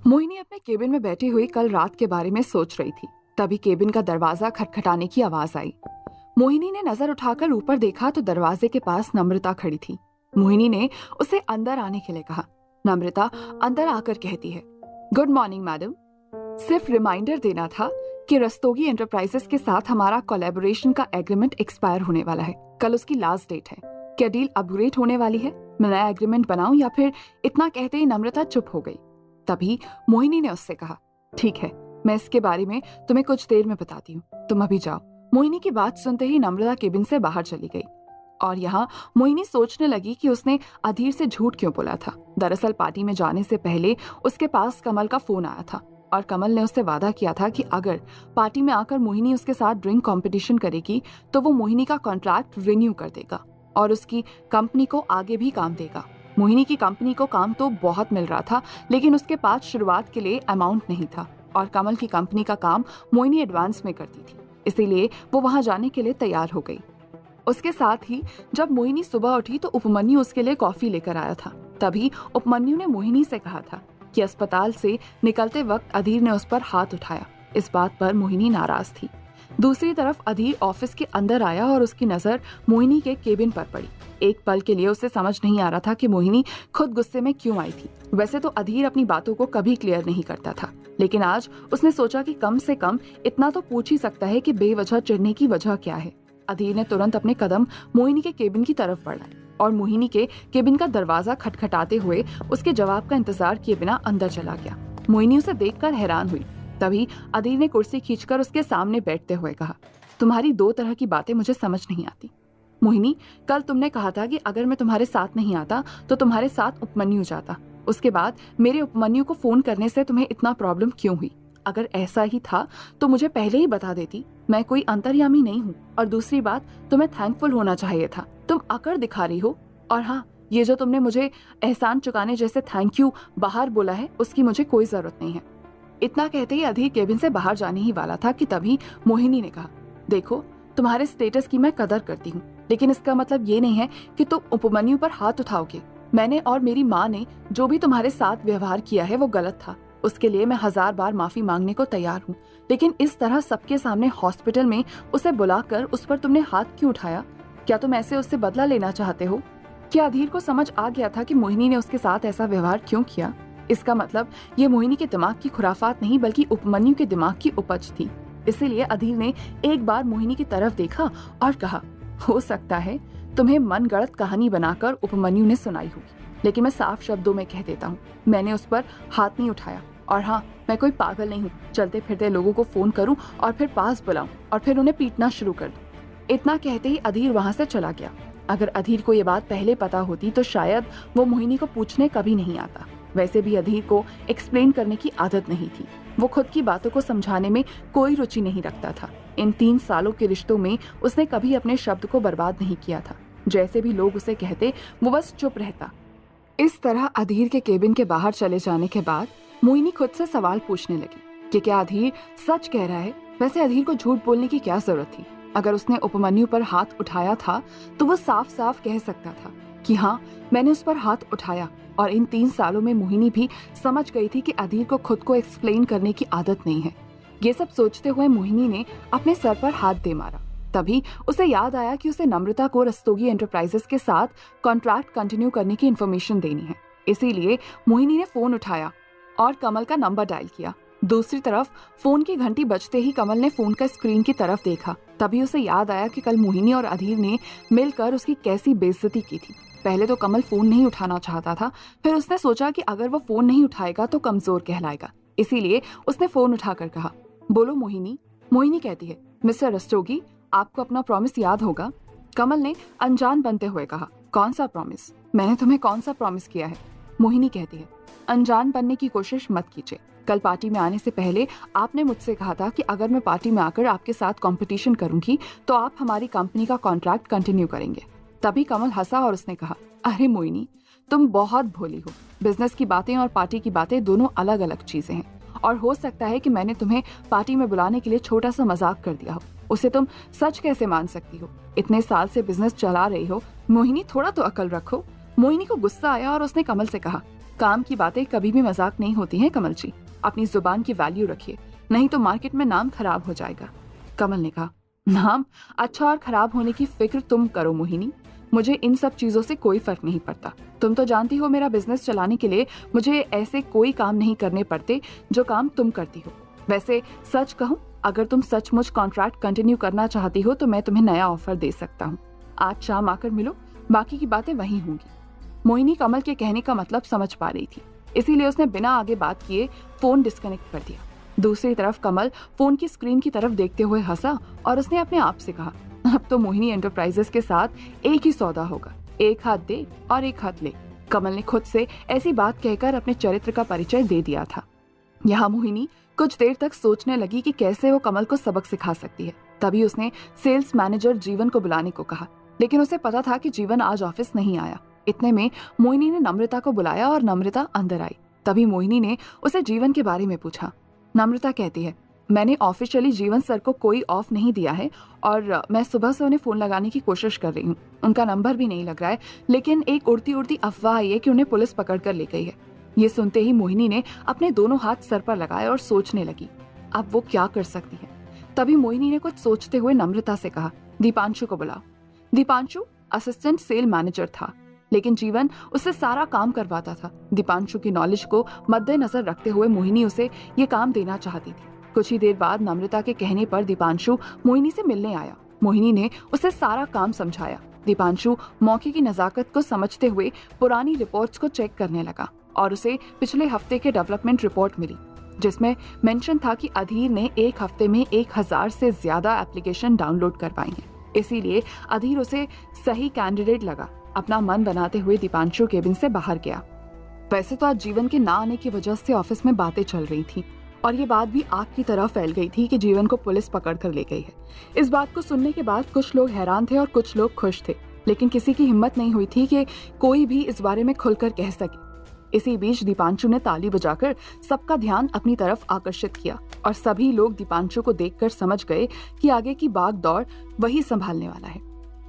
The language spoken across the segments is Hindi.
मोहिनी अपने केबिन में बैठी हुई कल रात के बारे में सोच रही थी। तभी केबिन का दरवाजा खटखटाने की आवाज आई। मोहिनी ने नजर उठाकर ऊपर देखा तो दरवाजे के पास नम्रता खड़ी थी। मोहिनी ने उसे अंदर आने के लिए कहा। नम्रता अंदर आकर कहती है, गुड मॉर्निंग मैडम। सिर्फ रिमाइंडर देना था कि रस्तोगी एंटरप्राइजेस के साथ हमारा कोलैबोरेशन का एग्रीमेंट एक्सपायर होने वाला है। कल उसकी लास्ट डेट है। क्या डील अपग्रेड होने वाली है? मैं नया एग्रीमेंट बनाऊं या फिर? इतना कहते ही नम्रता चुप हो गई। तभी मोहिनी ने उससे कहा, ठीक है, मैं इसके बारे में तुम्हें कुछ देर में बताती हूँ, तुम अभी जाओ। मोहिनी की बात सुनते ही नम्रता केबिन से बाहर चली गई। और यहाँ मोहिनी सोचने लगी कि उसने अधीर से झूठ क्यों बोला था। दरअसल पार्टी में जाने से पहले उसके पास कमल का फोन आया था और कमल ने उससे वादा किया था कि अगर पार्टी में आकर मोहिनी उसके साथ ड्रिंक कंपटीशन करेगी तो वो मोहिनी का कॉन्ट्रैक्ट रिन्यू कर देगा और उसकी कंपनी को आगे भी काम देगा। मोहिनी की कंपनी को काम तो बहुत मिल रहा था, लेकिन उसके पास शुरुआत के लिए अमाउंट नहीं था और कमल की कंपनी का काम मोहिनी एडवांस में करती थी, इसीलिए वो वहां जाने के लिए तैयार हो गई। उसके साथ ही जब मोहिनी सुबह उठी तो उपमन्यु उसके लिए कॉफी लेकर आया था। तभी उपमन्यु ने मोहिनी से कहा था कि अस्पताल से निकलते वक्त अधीर ने उस पर हाथ उठाया। इस बात पर मोहिनी नाराज थी। दूसरी तरफ अधीर ऑफिस के अंदर आया और उसकी नजर मोहिनी के केबिन पर पड़ी। एक पल के लिए उसे समझ नहीं आ रहा था कि मोहिनी खुद गुस्से में क्यों आई थी। वैसे तो अधीर अपनी बातों को कभी क्लियर नहीं करता था, लेकिन आज उसने सोचा कि कम से कम इतना तो पूछ ही सकता है कि बेवजह चिढ़ने की वजह क्या है। अधीर ने तुरंत अपने कदम मोहिनी के केबिन की तरफ बढ़ाए और मोहिनी के केबिन का दरवाजा खटखटाते हुए उसके जवाब का इंतजार किए बिना अंदर चला गया। मोहिनी उसे देखकर हैरान हुई। तभी अधीर ने कुर्सी खींचकर उसके सामने बैठते हुए कहा, तुम्हारी दो तरह की बातें मुझे समझ नहीं आती। मोहिनी, कल तुमने कहा था कि अगर मैं तुम्हारे साथ नहीं आता तो तुम्हारे साथ उपमन्यु जाता। उसके बाद मेरे उपमन्यु को फोन करने से तुम्हें इतना प्रॉब्लम क्यों हुई? अगर ऐसा ही था तो मुझे पहले ही बता देती। मैं कोई अंतर्यामी नहीं हूँ। और दूसरी बात, तुम्हें थैंकफुल होना चाहिए था। तुम अकड़ दिखा रही हो। और हाँ, ये जो तुमने मुझे एहसान चुकाने जैसे थैंक यू बाहर बोला है, उसकी मुझे कोई जरूरत नहीं है। इतना कहते ही अधीर केबिन से बाहर जाने ही वाला था कि तभी मोहिनी ने कहा, देखो, तुम्हारे स्टेटस की मैं कदर करती हूँ, लेकिन इसका मतलब ये नहीं है कि तुम उपमन्यु पर हाथ उठाओगे। मैंने और मेरी माँ ने जो भी तुम्हारे साथ व्यवहार किया है वो गलत था। उसके लिए मैं 1000 बार माफी मांगने को तैयार हूँ, लेकिन इस तरह सबके सामने हॉस्पिटल में उसे बुलाकर उस पर तुमने हाथ क्यों उठाया? क्या तुम ऐसे उससे बदला लेना चाहते हो? क्या अधीर को समझ आ गया था कि मोहिनी ने उसके साथ ऐसा व्यवहार क्यों किया? इसका मतलब ये मोहिनी के दिमाग की खुराफात नहीं बल्कि उपमन्यु के दिमाग की उपज थी। इसीलिए अधीर ने एक बार मोहिनी की तरफ देखा और कहा, हो सकता है तुम्हें मनगढ़ंत कहानी बनाकर उपमन्यु ने सुनाई होगी, लेकिन मैं साफ शब्दों में कह देता हूँ, मैंने उस पर हाथ नहीं उठाया। और हाँ, मैं कोई पागल नहीं हूँ, चलते फिरते लोगों को फोन करूँ और फिर पास बुलाऊं और फिर उन्हें पीटना शुरू कर दूं। इतना कहते ही अधीर वहां से चला गया। अगर अधीर को ये बात पहले पता होती तो शायद वो मोहिनी को पूछने कभी नहीं आता। वैसे भी अधीर को एक्सप्लेन करने की आदत नहीं थी। वो खुद की बातों को समझाने में कोई रुचि नहीं रखता था। इन 3 सालों के रिश्तों में उसने कभी अपने शब्द को बर्बाद नहीं किया था। जैसे भी लोग उसे कहते वो बस चुप रहता। इस तरह अधीर के केबिन के बाहर चले जाने के बाद मोहिनी खुद से सवाल पूछने लगी कि क्या अधीर सच कह रहा है। वैसे अधीर को झूठ बोलने की क्या जरूरत थी? अगर उसने उपमन्यु पर हाथ उठाया था तो वो साफ साफ कह सकता था कि हाँ, मैंने उस पर हाथ उठाया। और इन 3 सालों में मोहिनी भी समझ गई थी कि अधीर को खुद को एक्सप्लेन करने की आदत नहीं है। ये सब सोचते हुए मोहिनी ने अपने सर पर हाथ दे मारा। तभी उसे याद आया कि उसे नम्रता को रस्तोगी एंटरप्राइजेस के साथ कॉन्ट्रैक्ट कंटिन्यू करने की इन्फॉर्मेशन देनी है। इसीलिए मोहिनी ने फोन उठाया और कमल का नंबर डायल किया। दूसरी तरफ फोन की घंटी बजते ही कमल ने फोन का स्क्रीन की तरफ देखा। तभी उसे याद आया कि कल मोहिनी और अधीर ने मिलकर उसकी कैसी बेइज्जती की थी। पहले तो कमल फोन नहीं उठाना चाहता था, फिर उसने सोचा कि अगर वो फोन नहीं उठाएगा तो कमजोर कहलाएगा। इसीलिए उसने फोन उठाकर कहा, बोलो मोहिनी। मोहिनी कहती है, मिस्टर रस्तोगी, आपको अपना प्रॉमिस याद होगा? कमल ने अनजान बनते हुए कहा, कौन सा प्रॉमिस? मैंने तुम्हें कौन सा प्रॉमिस किया है? मोहिनी कहती है, अनजान बनने की कोशिश मत कीजिए। कल पार्टी में आने से पहले आपने मुझसे कहा था कि अगर मैं पार्टी में आकर आपके साथ कंपटीशन करूंगी तो आप हमारी कंपनी का कॉन्ट्रैक्ट कंटिन्यू करेंगे। तभी कमल हंसा और उसने कहा, अरे मोहिनी, तुम बहुत भोली हो। बिजनेस की बातें और पार्टी की बातें दोनों अलग अलग चीजें हैं। और हो सकता है कि मैंने तुम्हें पार्टी में बुलाने के लिए छोटा सा मजाक कर दिया हो, उसे तुम सच कैसे मान सकती हो? इतने साल से बिजनेस चला रही हो। मोहिनी, थोड़ा तो अकल रखो। मोहिनी को गुस्सा आया और उसने कमल से कहा, काम की बातें कभी भी मजाक नहीं होती हैं कमल जी, अपनी जुबान की वैल्यू रखिए, नहीं तो मार्केट में नाम खराब हो जाएगा। कमल ने कहा, नाम अच्छा और खराब होने की फिक्र तुम करो मोहिनी, मुझे इन सब चीजों से कोई फर्क नहीं पड़ता। तुम तो जानती हो मेरा बिजनेस चलाने के लिए मुझे ऐसे कोई काम नहीं करने पड़ते जो काम तुम करती हो। वैसे सच कहूँ, अगर तुम सचमुच कॉन्ट्रैक्ट कंटिन्यू करना चाहती हो तो मैं तुम्हें नया ऑफर दे सकता हूँ। आज शाम आकर मिलो, बाकी की बातें वहीं होंगी। मोहिनी कमल के कहने का मतलब समझ पा रही थी, इसीलिए उसने बिना आगे बात किए फोन डिस्कनेक्ट कर दिया। दूसरी तरफ कमल फोन की स्क्रीन की तरफ देखते हुए हंसा और उसने अपने आप से कहा, अब तो मोहिनी एंटरप्राइजेस के साथ एक ही सौदा होगा, एक हाथ दे और एक हाथ ले। कमल ने खुद से ऐसी बात कहकर अपने चरित्र का परिचय दे दिया था। यहाँ मोहिनी कुछ देर तक सोचने लगी कि कैसे वो कमल को सबक सिखा सकती है। तभी उसने सेल्स मैनेजर जीवन को बुलाने को कहा, लेकिन उसे पता था कि जीवन आज ऑफिस नहीं आया। इतने में मोहिनी ने नम्रता को बुलाया और नम्रता अंदर आई। तभी मोहिनी ने उसे जीवन के बारे में पूछा। नम्रता कहती है, मैंने ऑफिशियली जीवन सर को कोई ऑफ नहीं दिया है और मैं सुबह से उन्हें फोन लगाने की कोशिश कर रही हूँ, उनका नंबर भी नहीं लग रहा है, लेकिन एक उड़ती उड़ती अफवाह आई है कि उन्हें पुलिस पकड़ कर ले गई है। ये सुनते ही मोहिनी ने अपने दोनों हाथ सर पर लगाए और सोचने लगी, अब वो क्या कर सकती है। तभी मोहिनी ने कुछ सोचते हुए नम्रता से कहा, दीपांशु को बुलाओ। दीपांशु असिस्टेंट सेल मैनेजर था, लेकिन जीवन उससे सारा काम करवाता था। दीपांशु की नॉलेज को मद्देनजर रखते हुए मोहिनी उसे ये काम देना चाहती थी। कुछ ही देर बाद नम्रता के कहने पर दीपांशु मोहिनी से मिलने आया। मोहिनी ने उसे सारा काम समझाया। दीपांशु मौके की नजाकत को समझते हुए पुरानी रिपोर्ट्स को चेक करने लगा और उसे पिछले हफ्ते के डेवलपमेंट रिपोर्ट मिली, जिसमें मेंशन था कि अधीर ने एक हफ्ते में 1000 से ज्यादा एप्लीकेशन डाउनलोड करवाई हैं। इसीलिए अधीर उसे सही कैंडिडेट लगा। अपना मन बनाते हुए दीपांशु केबिन से बाहर गया। वैसे तो आज जीवन के ना आने की वजह से ऑफिस में बातें चल रही थी और ये बात भी आग की तरह फैल गई थी कि जीवन को पुलिस पकड़ कर ले गई है। इस बात को सुनने के बाद कुछ लोग हैरान थे और कुछ लोग खुश थे, लेकिन किसी की हिम्मत नहीं हुई थी कि कोई भी इस बारे में खुलकर कह सके। इसी बीच दीपांशु ने ताली बजाकर सबका ध्यान अपनी तरफ आकर्षित किया और सभी लोग दीपांशु को देखकर समझ गए कि आगे की भाग दौड़ वही संभालने वाला है।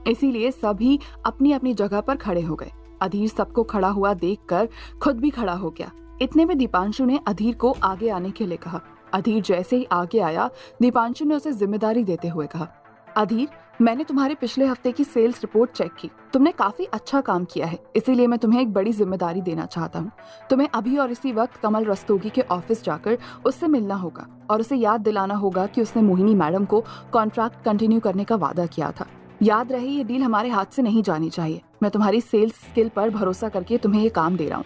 इसीलिए सभी अपनी अपनी जगह पर खड़े हो गए। अधीर सबको खड़ा हुआ देखकर खुद भी खड़ा हो गया। इतने में दीपांशु ने अधीर को आगे आने के लिए कहा। अधीर जैसे ही आगे आया, दीपांशु ने उसे जिम्मेदारी देते हुए कहा, अधीर, मैंने तुम्हारे पिछले हफ्ते की सेल्स रिपोर्ट चेक की, तुमने काफी अच्छा काम किया है, इसीलिए मैं तुम्हें एक बड़ी जिम्मेदारी देना चाहता हूँ। तुम्हें अभी और इसी वक्त कमल रस्तोगी के ऑफिस जाकर उससे मिलना होगा और उसे याद दिलाना होगा कि उसने मोहिनी मैडम को कॉन्ट्रैक्ट कंटिन्यू करने का वादा किया था। याद रहे, ये डील हमारे हाथ से नहीं जानी चाहिए। मैं तुम्हारी सेल्स स्किल पर भरोसा करके तुम्हें ये काम दे रहा हूँ।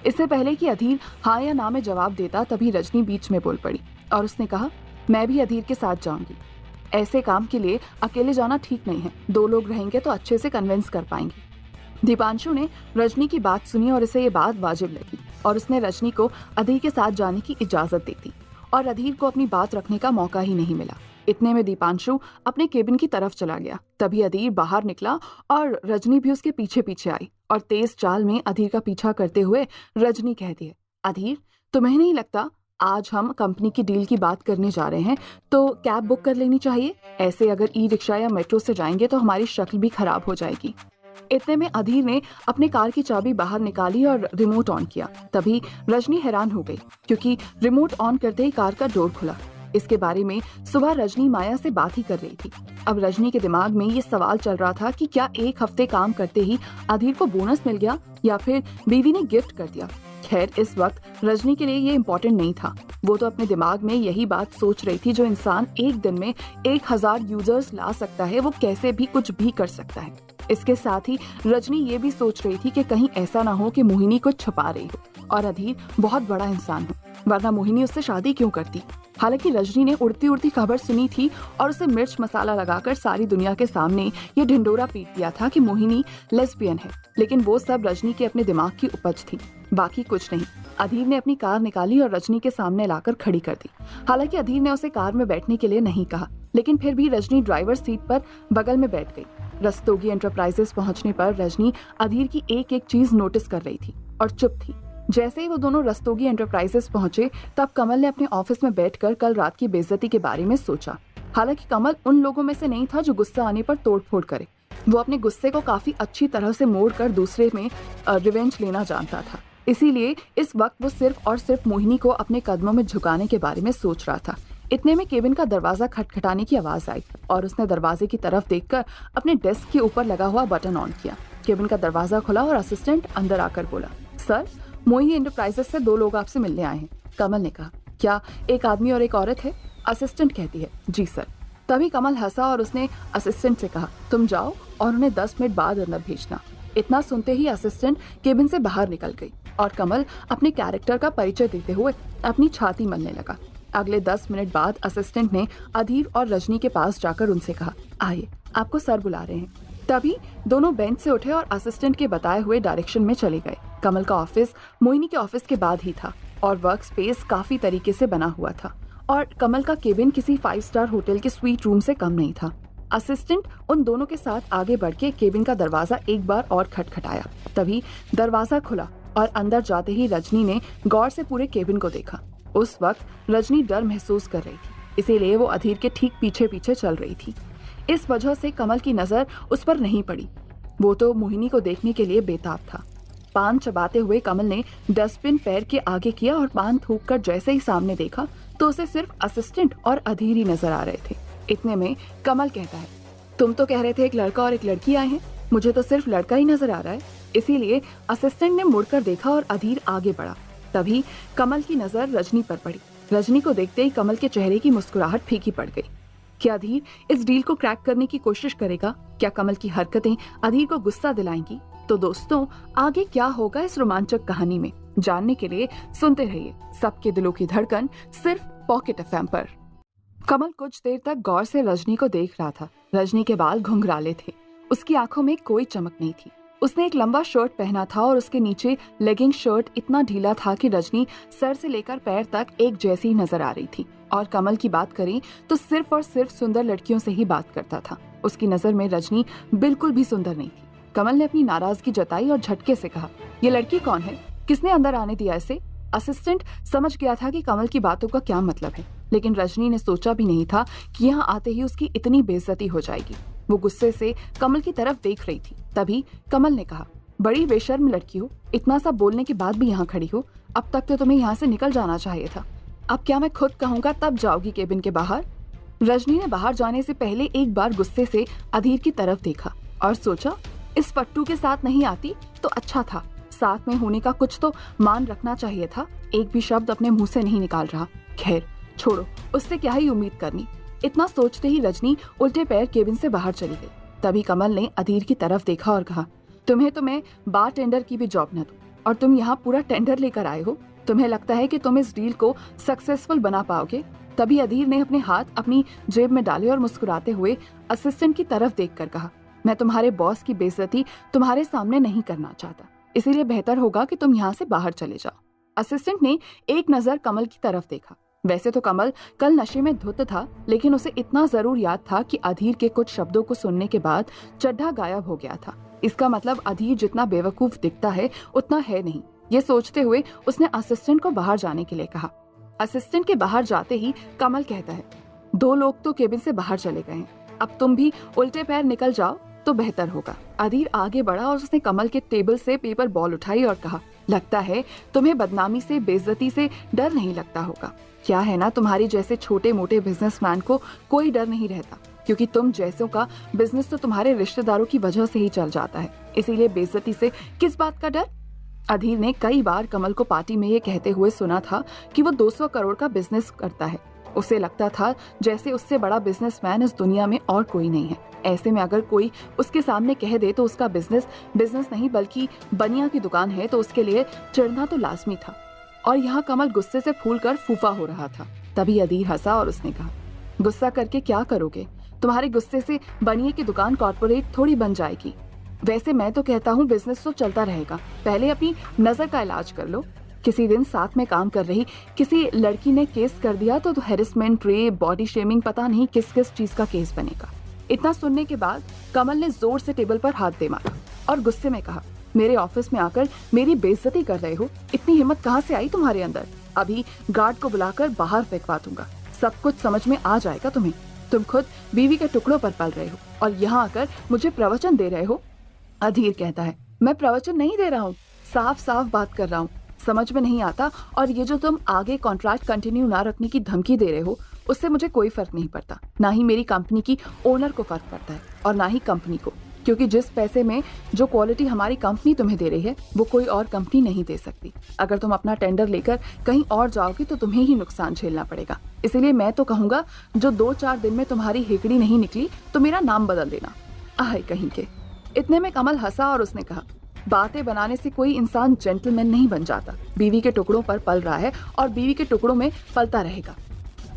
इससे पहले कि अधीर हाँ या ना में जवाब देता, तभी रजनी बीच में बोल पड़ी और उसने कहा, मैं भी अधीर के साथ जाऊंगी। ऐसे काम के लिए अकेले जाना ठीक नहीं है, 2 लोग रहेंगे तो अच्छे से कन्विंस कर पाएंगे। दीपांशु ने रजनी की बात सुनी और इसे ये बात वाजिब लगी और उसने रजनी को अधीर के साथ जाने की इजाजत दे दी और अधीर को अपनी बात रखने का मौका ही नहीं मिला। इतने में दीपांशु अपने केबिन की तरफ चला गया। तभी अधीर बाहर निकला और रजनी भी उसके पीछे पीछे आई और तेज चाल में अधीर का पीछा करते हुए रजनी कहती है, अधीर, तुम्हें नहीं लगता आज हम कंपनी की डील की बात करने जा रहे हैं तो कैब बुक कर लेनी चाहिए? ऐसे अगर ई रिक्शा या मेट्रो से जाएंगे तो हमारी शक्ल भी खराब हो जाएगी। इतने में अधीर ने अपने कार की चाबी बाहर निकाली और रिमोट ऑन किया। तभी रजनी हैरान हो गई क्योंकि रिमोट ऑन करते ही कार का डोर खुला। इसके बारे में सुबह रजनी माया से बात ही कर रही थी। अब रजनी के दिमाग में ये सवाल चल रहा था कि क्या 1 हफ्ते काम करते ही अधीर को बोनस मिल गया या फिर बीवी ने गिफ्ट कर दिया। खैर, इस वक्त रजनी के लिए ये इम्पोर्टेंट नहीं था। वो तो अपने दिमाग में यही बात सोच रही थी, जो इंसान एक दिन में 1000 यूजर्स ला सकता है वो कैसे भी कुछ भी कर सकता है। इसके साथ ही रजनी ये भी सोच रही थी कि कहीं ऐसा ना हो कि मोहिनी को छुपा रही हो और अधीर बहुत बड़ा इंसान हो, वरना मोहिनी उससे शादी क्यों करती। हालांकि रजनी ने उड़ती उड़ती खबर सुनी थी और उसे मिर्च मसाला लगाकर सारी दुनिया के सामने ये ढिंडोरा पीट दिया था कि मोहिनी लेस्बियन है, लेकिन वो सब रजनी के अपने दिमाग की उपज थी, बाकी कुछ नहीं। अधीर ने अपनी कार निकाली और रजनी के सामने लाकर खड़ी कर दी। हालांकि अधीर ने उसे कार में बैठने के लिए नहीं कहा, लेकिन फिर भी रजनी ड्राइवर सीट पर बगल में बैठ गई। रस्तोगी एंटरप्राइजेस पहुंचने पर रजनी अधीर की एक एक चीज नोटिस कर रही थी और चुप थी। जैसे ही वो दोनों रस्तोगी एंटरप्राइजेस पहुंचे, तब कमल ने अपने ऑफिस में बैठकर कल रात की बेइज्जती के बारे में सोचा। हालांकि कमल उन लोगों में से नहीं था जो गुस्सा आने पर तोड़फोड़ करे। वो अपने गुस्से को काफी अच्छी तरह से मोड़कर दूसरे में रिवेंज लेना जानता था। इसीलिए इस वक्त वो सिर्फ और सिर्फ मोहिनी को अपने कदमों में झुकाने के बारे में सोच रहा था। इतने में केबिन का दरवाजा खटखटाने की आवाज आई और उसने दरवाजे की तरफ देखकर अपने डेस्क के ऊपर लगा हुआ बटन ऑन किया। केबिन का दरवाजा खुला और असिस्टेंट अंदर आकर बोला, सर, मोहिनी एंटरप्राइजेस से 2 लोग आपसे मिलने आए हैं। कमल ने कहा, क्या एक आदमी और एक औरत है? असिस्टेंट कहती है, जी सर। तभी कमल हंसा और उसने असिस्टेंट से कहा, तुम जाओ और उन्हें 10 मिनट बाद अंदर भेजना। इतना सुनते ही असिस्टेंट केबिन से बाहर निकल गई और कमल अपने कैरेक्टर का परिचय देते हुए अपनी छाती मलने लगा। अगले 10 मिनट बाद असिस्टेंट ने अधीर और रजनी के पास जाकर उनसे कहा, आइए, आपको सर बुला रहे हैं। तभी दोनों बेंच से उठे और असिस्टेंट के बताए हुए डायरेक्शन में चले गए। कमल का ऑफिस मोहिनी के ऑफिस के बाद ही था और वर्क स्पेस काफी तरीके से बना हुआ था और कमल का केबिन किसी 5 स्टार होटल के स्वीट रूम से कम नहीं था। असिस्टेंट उन दोनों के साथ आगे बढ़ के केबिन का दरवाजा एक बार और खटखटाया। तभी दरवाजा खुला और अंदर जाते ही रजनी ने गौर से पूरे केबिन को देखा। उस वक्त रजनी डर महसूस कर रही थी, इसीलिए वो अधीर के ठीक पीछे पीछे चल रही थी। इस वजह से कमल की नजर उस पर नहीं पड़ी। वो तो मोहिनी को देखने के लिए बेताब था। पान चबाते हुए कमल ने डस्टबिन पैर के आगे किया और पान थूक कर जैसे ही सामने देखा तो उसे सिर्फ असिस्टेंट और अधीर ही नजर आ रहे थे। इतने में कमल कहता है, तुम तो कह रहे थे एक लड़का और एक लड़की आए हैं, मुझे तो सिर्फ लड़का ही नजर आ रहा है। इसीलिए असिस्टेंट ने मुड़कर देखा और अधीर आगे बढ़ा। तभी कमल की नजर रजनी पर पड़ी। रजनी को देखते ही कमल के चेहरे की मुस्कुराहट फीकी पड़ गई। क्या अधीर इस डील को क्रैक करने की कोशिश करेगा? क्या कमल की हरकतें अधीर को गुस्सा दिलाएंगी? तो दोस्तों, आगे क्या होगा इस रोमांचक कहानी में, जानने के लिए सुनते रहिए सबके दिलों की धड़कन, सिर्फ पॉकेट एफएम पर। कमल कुछ देर तक गौर से रजनी को देख रहा था। रजनी के बाल घुंघराले थे, उसकी आंखों में कोई चमक नहीं थी। उसने एक लंबा शर्ट पहना था और उसके नीचे लेगिंग शर्ट इतना ढीला था कि रजनी सर से लेकर पैर तक एक जैसी ही नजर आ रही थी। और कमल की बात करें तो सिर्फ और सिर्फ सुंदर लड़कियों से ही बात करता था। उसकी नजर में रजनी बिल्कुल भी सुंदर नहीं थी। कमल ने अपनी नाराजगी जताई और झटके से कहा, ये लड़की कौन है? किसने अंदर आने दिया इसे? असिस्टेंट समझ गया था कि कमल की बातों का क्या मतलब है, लेकिन रजनी ने सोचा भी नहीं था कि यहाँ आते ही उसकी इतनी बेइज्जती हो जाएगी। वो गुस्से से कमल की तरफ देख रही थी। तभी कमल ने कहा, बड़ी बेशर्म लड़की हो, इतना सब बोलने के बाद भी यहाँ खड़ी हो। अब तक तो तुम्हें यहाँ से निकल जाना चाहिए था। अब क्या मैं खुद कहूँगा तब जाओगी केबिन के बाहर? रजनी ने बाहर जाने से पहले एक बार गुस्से से अधीर की तरफ देखा और सोचा, इस पट्टू के साथ नहीं आती तो अच्छा था। साथ में होने का कुछ तो मान रखना चाहिए था। एक भी शब्द अपने मुंह से नहीं निकाल रहा। खैर छोड़ो, उससे क्या ही उम्मीद करनी। इतना सोचते ही रजनी उल्टे पैर केबिन से बाहर चली गई। तभी कमल ने अधीर की तरफ देखा और कहा, तुम्हें तो मैं बार टेंडर की भी जॉब न दूं और तुम यहाँ पूरा टेंडर लेकर आए हो। तुम्हें लगता है कि तुम इस डील को सक्सेसफुल बना पाओगे? तभी अधीर ने अपने हाथ अपनी जेब में डाले और मुस्कुराते हुए असिस्टेंट की तरफ देखकर कहा, मैं तुम्हारे बॉस की बेइज्जती तुम्हारे सामने नहीं करना चाहता, इसीलिए बेहतर होगा कि तुम यहाँ से बाहर चले जाओ। असिस्टेंट ने एक नजर कमल की तरफ देखा। वैसे तो कमल कल नशे में धुत था, लेकिन उसे इतना जरूर याद था कि अधीर के कुछ शब्दों को सुनने के बाद चड्ढा गायब हो गया था। इसका मतलब अधीर जितना बेवकूफ दिखता है उतना है नहीं। ये सोचते हुए उसने असिस्टेंट को बाहर जाने के लिए कहा। असिस्टेंट के बाहर जाते ही कमल कहता है, 2 लोग तो केबिन से बाहर चले गए हैं, अब तुम भी उल्टे पैर निकल जाओ तो बेहतर होगा। अधीर आगे बढ़ा और उसने कमल के टेबल से पेपर बॉल उठाई और कहा, लगता है तुम्हें बदनामी से, बेइज्जती से डर नहीं लगता होगा। क्या है ना, तुम्हारी जैसे छोटे मोटे बिजनेसमैन को कोई डर नहीं रहता, क्योंकि तुम जैसों का बिजनेस तो तुम्हारे रिश्तेदारों की वजह से ही चल जाता है, इसीलिए बेइज्जती से किस बात का डर? अधीर ने कई बार कमल को पार्टी में ये कहते हुए सुना था कि वो 200 करोड़ का बिजनेस करता है। उसे लगता था जैसे उससे बड़ा बिजनेसमैन इस दुनिया में और कोई नहीं है। ऐसे में अगर कोई उसके सामने कह दे तो उसका बिजनेस नहीं बल्कि बनिया की दुकान है, तो उसके लिए चिढ़ना तो लाजमी था। और यहाँ कमल गुस्से से फूलकर फूफा हो रहा था। तभी अधीर हंसा और उसने कहा, गुस्सा करके क्या करोगे? तुम्हारे गुस्से से बनिए की दुकान कॉर्पोरेट थोड़ी बन जाएगी। वैसे मैं तो कहता हूँ बिजनेस तो चलता रहेगा, पहले अपनी नजर का इलाज कर लो। किसी दिन साथ में काम कर रही किसी लड़की ने केस कर दिया तो हैरेसमेंट, रेप, बॉडी शेमिंग, पता नहीं किस किस चीज का केस बनेगा। इतना सुनने के बाद कमल ने जोर से टेबल पर हाथ दे मारा और गुस्से में कहा, मेरे ऑफिस में आकर मेरी बेइज्जती कर रहे हो? इतनी हिम्मत कहाँ से आई तुम्हारे अंदर? अभी गार्ड को बुलाकर बाहर फेंकवा दूंगा, सब कुछ समझ में आ जाएगा तुम्हें। तुम खुद बीवी के टुकड़ों पर पल रहे हो और यहाँ आकर मुझे प्रवचन दे रहे हो। अधीर कहता है, मैं प्रवचन नहीं दे रहा हूँ, साफ साफ बात कर रहा हूँ, समझ में नहीं आता। और ये जो तुम आगे कॉन्ट्रैक्ट कंटिन्यू ना रखने की धमकी दे रहे हो, उससे मुझे कोई फर्क नहीं पड़ता। ना ही मेरी कंपनी की ओनर को फर्क पड़ता है और ना ही कंपनी को, क्योंकि जिस पैसे में जो क्वालिटी हमारी कंपनी तुम्हें दे रही है वो कोई और कंपनी नहीं दे सकती। अगर तुम अपना टेंडर लेकर कहीं और जाओगी तो तुम्हें ही नुकसान झेलना पड़ेगा। इसीलिए मैं तो कहूँगा, जो 2-4 दिन में तुम्हारी हिकड़ी नहीं निकली तो मेरा नाम बदल देना। आए कहीं के। इतने में कमल हंसा और उसने कहा, बातें बनाने से कोई इंसान जेंटलमैन नहीं बन जाता। बीवी के टुकड़ों पर पल रहा है और बीवी के टुकड़ों में पलता रहेगा।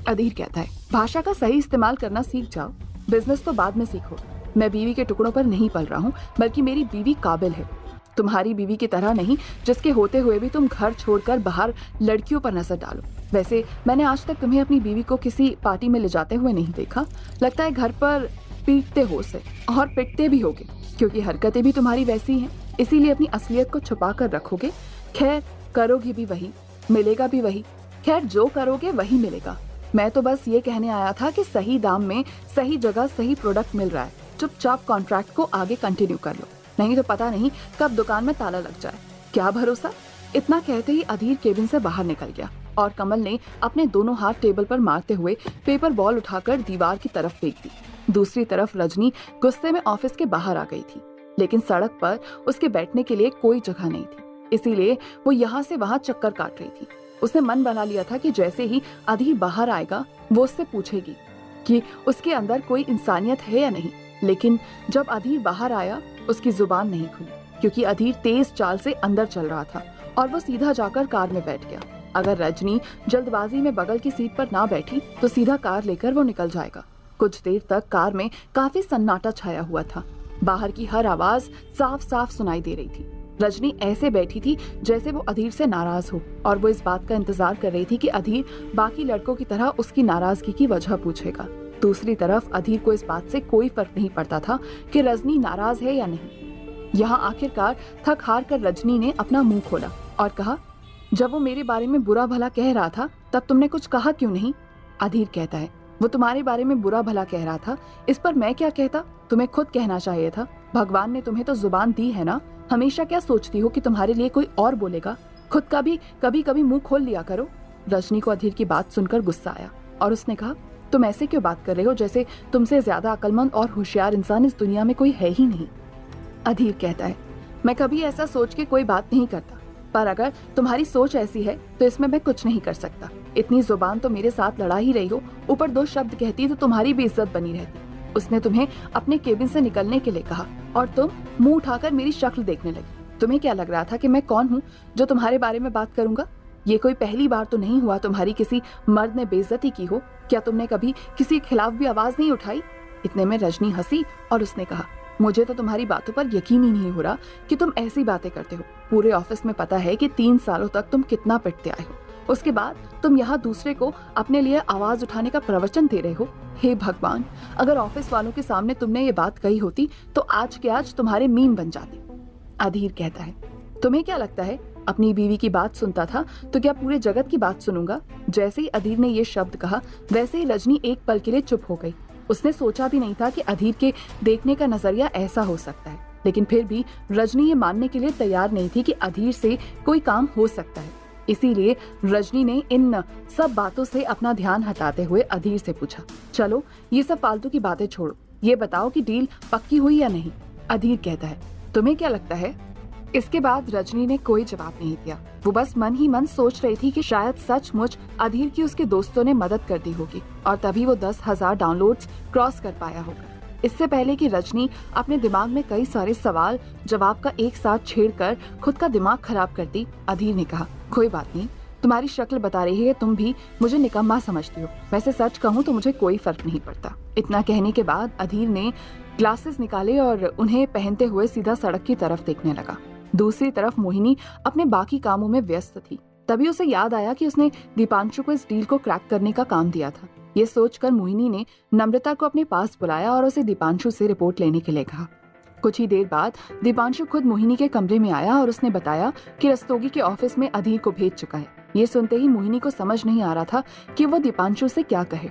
अधीर कहता है, भाषा का सही इस्तेमाल करना सीख जाओ, बिजनेस तो बाद में सीखो। मैं बीवी के टुकड़ों पर नहीं पल रहा हूँ, बल्कि मेरी बीवी काबिल है। तुम्हारी बीवी की तरह नहीं, जिसके होते हुए भी तुम घर छोड़कर बाहर लड़कियों पर नजर डालो। वैसे मैंने आज तक तुम्हें अपनी बीवी को किसी पार्टी में ले जाते हुए नहीं देखा। लगता है घर पर पीटते हो उसे, और पिटते भी होगे, क्योंकि हरकतें भी तुम्हारी वैसी हैं। इसीलिए अपनी असलियत को छुपा कर रखोगे। खैर, करोगे भी वही, मिलेगा भी वही। खैर, जो करोगे वही मिलेगा। मैं तो बस ये कहने आया था कि सही दाम में सही जगह सही प्रोडक्ट मिल रहा है। चुपचाप कॉन्ट्रैक्ट को आगे कंटिन्यू कर लो, नहीं तो पता नहीं कब दुकान में ताला लग जाए। क्या भरोसा। इतना कहते ही अधीर केबिन से बाहर निकल गया और कमल ने अपने दोनों हाथ टेबल पर मारते हुए पेपर बॉल उठाकर दीवार की तरफ फेंक दी। दूसरी तरफ रजनी गुस्से में ऑफिस के बाहर आ गई थी, लेकिन सड़क पर उसके बैठने के लिए कोई जगह नहीं थी। इसीलिए वो यहाँ से वहां चक्कर काट रही थी। उसने मन बना लिया था कि जैसे ही अधीर बाहर आएगा वो उससे पूछेगी कि उसके अंदर कोई इंसानियत है या नहीं। लेकिन जब अधीर बाहर आया, उसकी जुबान नहीं खुली, क्योंकि अधीर तेज चाल से अंदर चल रहा था और वो सीधा जाकर कार में बैठ गया। अगर रजनी जल्दबाजी में बगल की सीट पर ना बैठी तो सीधा कार लेकर वो निकल जाएगा। कुछ देर तक कार में काफी सन्नाटा छाया हुआ था। बाहर की हर आवाज साफ साफ सुनाई दे रही थी। रजनी ऐसे बैठी थी जैसे वो अधीर से नाराज हो, और वो इस बात का इंतजार कर रही थी कि अधीर बाकी लड़कों की तरह उसकी नाराजगी की वजह पूछेगा। दूसरी तरफ अधीर को इस बात से कोई फर्क नहीं पड़ता था कि रजनी नाराज है या नहीं। यहाँ आखिरकार थक हार कर रजनी ने अपना मुंह खोला और कहा, जब वो मेरे बारे में बुरा भला कह रहा था तब तुमने कुछ कहा क्यों नहीं? अधीर कहता है, वो तुम्हारे बारे में बुरा भला कह रहा था, इस पर मैं क्या कहता? तुम्हें खुद कहना चाहिए था। भगवान ने तुम्हें तो जुबान दी है ना। हमेशा क्या सोचती हो कि तुम्हारे लिए कोई और बोलेगा? खुद का भी कभी कभी मुंह खोल लिया करो। रजनी को अधीर की बात सुनकर गुस्सा आया और उसने कहा, तुम ऐसे क्यों बात कर रहे हो जैसे तुमसे ज्यादा अक्लमंद और होशियार इंसान इस दुनिया में कोई है ही नहीं। अधीर कहता है, मैं कभी ऐसा सोच के कोई बात नहीं करता, पर अगर तुम्हारी सोच ऐसी है तो इसमें मैं कुछ नहीं कर सकता। इतनी जुबान तो मेरे साथ लड़ा ही रही हो, ऊपर 2 शब्द कहती तो तुम्हारी भी इज्जत बनी रहती। उसने तुम्हें अपने केबिन से निकलने के लिए कहा और तुम मुंह उठाकर मेरी शक्ल देखने लगी। तुम्हें क्या लग रहा था कि मैं कौन हूँ जो तुम्हारे बारे में बात करूंगा? ये कोई पहली बार तो नहीं हुआ तुम्हारी किसी मर्द ने बेइज्जती की हो। क्या तुमने कभी किसी के खिलाफ भी आवाज नहीं उठाई? इतने में रजनी हंसी और उसने कहा, मुझे तो तुम्हारी बातों पर यकीन ही नहीं हो रहा कि तुम ऐसी बातें करते हो। पूरे ऑफिस में पता है कि 3 सालों तक तुम कितना पिटते आए हो, उसके बाद तुम यहाँ दूसरे को अपने लिए आवाज उठाने का प्रवचन दे रहे हो। हे भगवान, अगर ऑफिस वालों के सामने तुमने ये बात कही होती तो आज के आज तुम्हारे मीम बन जाते। अधीर कहता है, तुम्हें क्या लगता है अपनी बीवी की बात सुनता था तो क्या पूरे जगत की बात सुनूंगा? जैसे ही अधीर ने ये शब्द कहा वैसे ही रजनी एक पल के लिए चुप हो गई। उसने सोचा भी नहीं था कि अधीर के देखने का नजरिया ऐसा हो सकता है, लेकिन फिर भी रजनी ये मानने के लिए तैयार नहीं थी कि अधीर से कोई काम हो सकता है। इसीलिए रजनी ने इन सब बातों से अपना ध्यान हटाते हुए अधीर से पूछा, चलो ये सब फालतू की बातें छोड़ो, ये बताओ कि डील पक्की हुई या नहीं? अधीर कहता है, तुम्हें क्या लगता है? इसके बाद रजनी ने कोई जवाब नहीं दिया। वो बस मन ही मन सोच रही थी कि शायद सचमुच अधीर की उसके दोस्तों ने मदद कर दी होगी और तभी वो 10,000 डाउनलोड्स क्रॉस कर पाया होगा। इससे पहले कि रजनी अपने दिमाग में कई सारे सवाल जवाब का एक साथ छेड़कर खुद का दिमाग खराब करती, अधीर ने कहा, कोई बात नहीं, तुम्हारी शक्ल बता रही है तुम भी मुझे निकम्मा समझती हो। वैसे सच कहूँ तो मुझे कोई फर्क नहीं पड़ता। इतना कहने के बाद अधीर ने ग्लासेस निकाले और उन्हें पहनते हुए सीधा सड़क की तरफ देखने लगा। दूसरी तरफ मोहिनी अपने बाकी कामों में व्यस्त थी। तभी उसे याद आया कि उसने दीपांशु को इस डील को क्रैक करने का काम दिया था। ये सोचकर मोहिनी ने नम्रता को अपने पास बुलाया और उसे दीपांशु से रिपोर्ट लेने के लिए कहा। कुछ ही देर बाद दीपांशु खुद मोहिनी के कमरे में आया और उसने बताया कि रस्तोगी के ऑफिस में अधीर को भेज चुका है। ये सुनते ही मोहिनी को समझ नहीं आ रहा था कि वो दीपांशु से क्या कहे।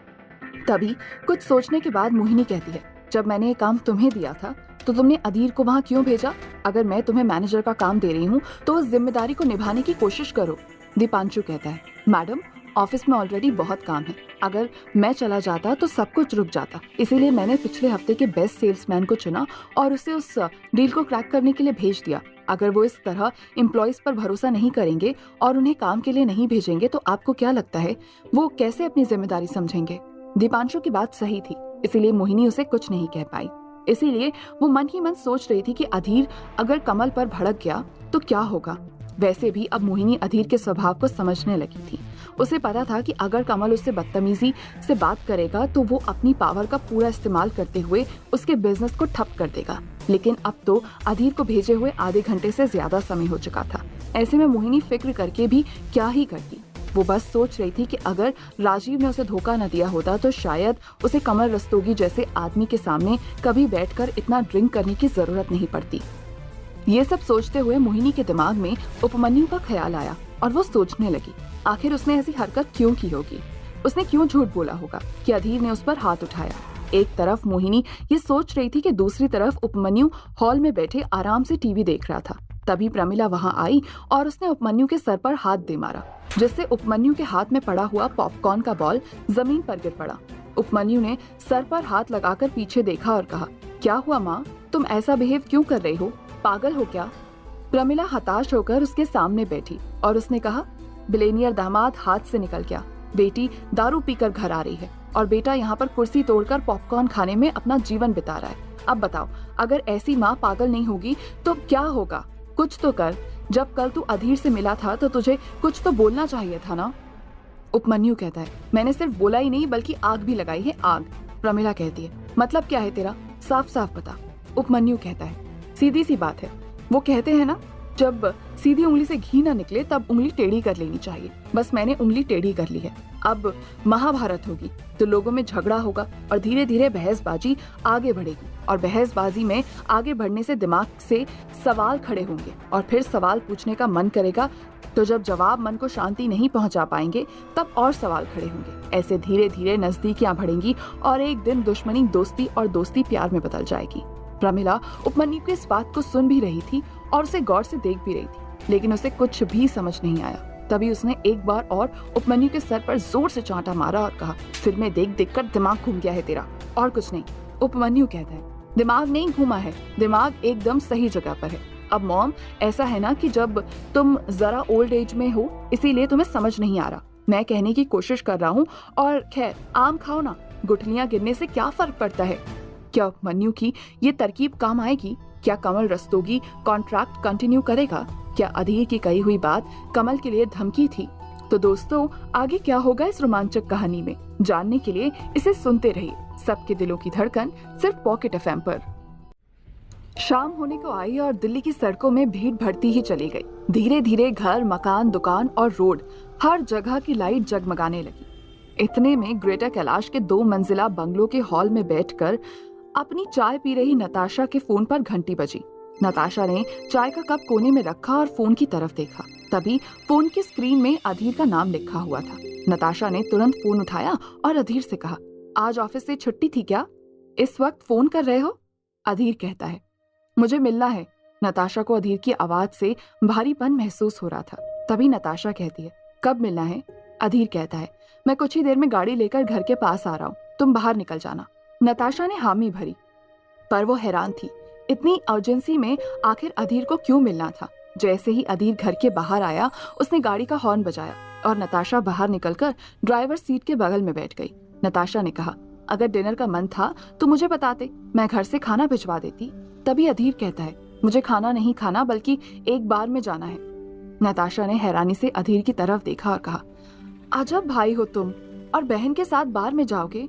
तभी कुछ सोचने के बाद मोहिनी कहती है, जब मैंने ये काम तुम्हें दिया था तो तुमने अधीर को वहाँ क्यों भेजा? अगर मैं तुम्हें मैनेजर का काम दे रही हूँ तो उस जिम्मेदारी को निभाने की कोशिश करो। दीपांशु कहता है, मैडम ऑफिस में ऑलरेडी बहुत काम है, अगर मैं चला जाता तो सब कुछ रुक जाता, इसीलिए मैंने पिछले हफ्ते के बेस्ट सेल्समैन को चुना और उसे उस डील को क्रैक करने के लिए भेज दिया। अगर वो इस तरह एम्प्लॉयज पर भरोसा नहीं करेंगे और उन्हें काम के लिए नहीं भेजेंगे तो आपको क्या लगता है वो कैसे अपनी जिम्मेदारी समझेंगे? दीपांशु की बात सही थी, इसीलिए मोहिनी उसे कुछ नहीं कह पाई। इसीलिए वो मन ही मन सोच रही थी कि अधीर अगर कमल पर भड़क गया तो क्या होगा। वैसे भी अब मोहिनी अधीर के स्वभाव को समझने लगी थी। उसे पता था कि अगर कमल उससे बदतमीजी से बात करेगा तो वो अपनी पावर का पूरा इस्तेमाल करते हुए उसके बिजनेस को ठप कर देगा। लेकिन अब तो अधीर को भेजे हुए आधे घंटे से ज्यादा समय हो चुका था। ऐसे में मोहिनी फिक्र करके भी क्या ही करती। वो बस सोच रही थी कि अगर राजीव ने उसे धोखा न दिया होता तो शायद उसे कमल रस्तोगी जैसे आदमी के सामने कभी बैठकर इतना ड्रिंक करने की जरूरत नहीं पड़ती। ये सब सोचते हुए मोहिनी के दिमाग में उपमन्यु का ख्याल आया और वो सोचने लगी, आखिर उसने ऐसी हरकत क्यों की होगी? उसने क्यों झूठ बोला होगा कि अधीर ने उस पर हाथ उठाया? एक तरफ मोहिनी ये सोच रही थी कि दूसरी तरफ उपमन्यु हॉल में बैठे आराम से टीवी देख रहा था। तभी प्रमिला वहां आई और उसने उपमन्यु के सर पर हाथ दे मारा, जिससे उपमन्यु के हाथ में पड़ा हुआ पॉपकॉर्न का बॉल जमीन पर गिर पड़ा। उपमन्यु ने सर पर हाथ लगाकर पीछे देखा और कहा, क्या हुआ माँ, तुम ऐसा बिहेव क्यों कर रही हो? पागल हो क्या? प्रमिला हताश होकर उसके सामने बैठी और उसने कहा, बिलेनियर दामाद हाथ से निकल गया, बेटी दारू पीकर घर आ रही है और बेटा यहाँ पर कुर्सी तोड़कर पॉपकॉर्न खाने में अपना जीवन बिता रहा है। अब बताओ, अगर ऐसी माँ पागल नहीं होगी तो क्या होगा? कुछ तो कर। जब कल तू अधीर से मिला था तो तुझे कुछ तो बोलना चाहिए था ना। उपमन्यु कहता है, मैंने सिर्फ बोला ही नहीं बल्कि आग भी लगाई है, आग। प्रमिला कहती है, मतलब क्या है तेरा, साफ साफ बता। उपमन्यु कहता है, सीधी सी बात है, वो कहते हैं ना, जब सीधी उंगली से घी ना निकले तब उंगली टेढ़ी कर लेनी चाहिए। बस मैंने उंगली टेढ़ी कर ली है। अब महाभारत होगी तो लोगों में झगड़ा होगा और धीरे धीरे बहसबाजी आगे बढ़ेगी और बहसबाजी में आगे बढ़ने से दिमाग से सवाल खड़े होंगे और फिर सवाल पूछने का मन करेगा, तो जब जवाब मन को शांति नहीं पहुंचा पाएंगे तब और सवाल खड़े होंगे। ऐसे धीरे धीरे नजदीकियां बढ़ेंगी और एक दिन दुश्मनी दोस्ती और दोस्ती प्यार में बदल जाएगी। प्रमिला उपमन्यु की इस बात को सुन भी रही थी और उसे गौर से देख भी रही थी, लेकिन उसे कुछ भी समझ नहीं आया। तभी उसने एक बार और उपमन्यु के सर पर जोर से चांटा मारा और कहा, फिल्में देख देख कर दिमाग घूम गया है तेरा, और कुछ नहीं। उपमन्यु कहता है, दिमाग नहीं घूमा है, दिमाग एकदम सही जगह पर है। अब मॉम, ऐसा है ना कि जब तुम जरा ओल्ड एज में हो इसीलिए तुम्हें समझ नहीं आ रहा। मैं कहने की कोशिश कर रहा हूँ, और खैर आम खाओ ना, गुठलियां गिरने से क्या फर्क पड़ता है। क्या उपमन्यु की ये तरकीब काम आएगी? क्या कमल रस्तोगी कॉन्ट्रैक्ट कंटिन्यू करेगा? क्या अधीर की कही हुई बात कमल के लिए धमकी थी? तो दोस्तों, आगे क्या होगा इस रोमांचक कहानी में, जानने के लिए इसे सुनते रहिए सबके दिलों की धड़कन, सिर्फ पॉकेट एफएम पर। शाम होने को आई और दिल्ली की सड़कों में भीड़ बढ़ती ही चली गई। धीरे धीरे घर, मकान, दुकान और रोड, हर जगह की लाइट जगमगाने लगी। इतने में ग्रेटर कैलाश के 2 मंजिला बंगलों के हॉल में बैठकर अपनी चाय पी रही नताशा के फोन पर घंटी बजी। नताशा ने चाय का कप कोने में रखा और फोन की तरफ देखा। तभी फोन की स्क्रीन में अधीर का नाम लिखा हुआ था। नताशा ने तुरंत फोन उठाया और अधीर से कहा, आज ऑफिस से छुट्टी थी क्या? इस वक्त फोन कर रहे हो? अधीर कहता है, मुझे मिलना है। नताशा को अधीर की आवाज से भारीपन महसूस हो रहा था। तभी नताशा कहती है, कब मिलना है? अधीर कहता है, मैं कुछ ही देर में गाड़ी लेकर घर के पास आ रहा हूँ, तुम बाहर निकल जाना। नताशा ने हामी भरी, पर वो हैरान थी, इतनी अर्जेंसी में आखिर अधीर को क्यों मिलना था। जैसे ही अधीर घर के बाहर आया, उसने गाड़ी का हॉर्न बजाया और नताशा बाहर निकलकर ड्राइवर सीट के बगल में बैठ गई। नताशा ने कहा, अगर डिनर का मन था तो मुझे बताते, मैं घर से खाना भिजवा देती। तभी अधीर कहता है, मुझे खाना नहीं खाना, बल्कि एक बार में जाना है। नताशा ने हैरानी से अधीर की तरफ देखा और कहा, अजब भाई हो तुम, और बहन के साथ बार में जाओगे।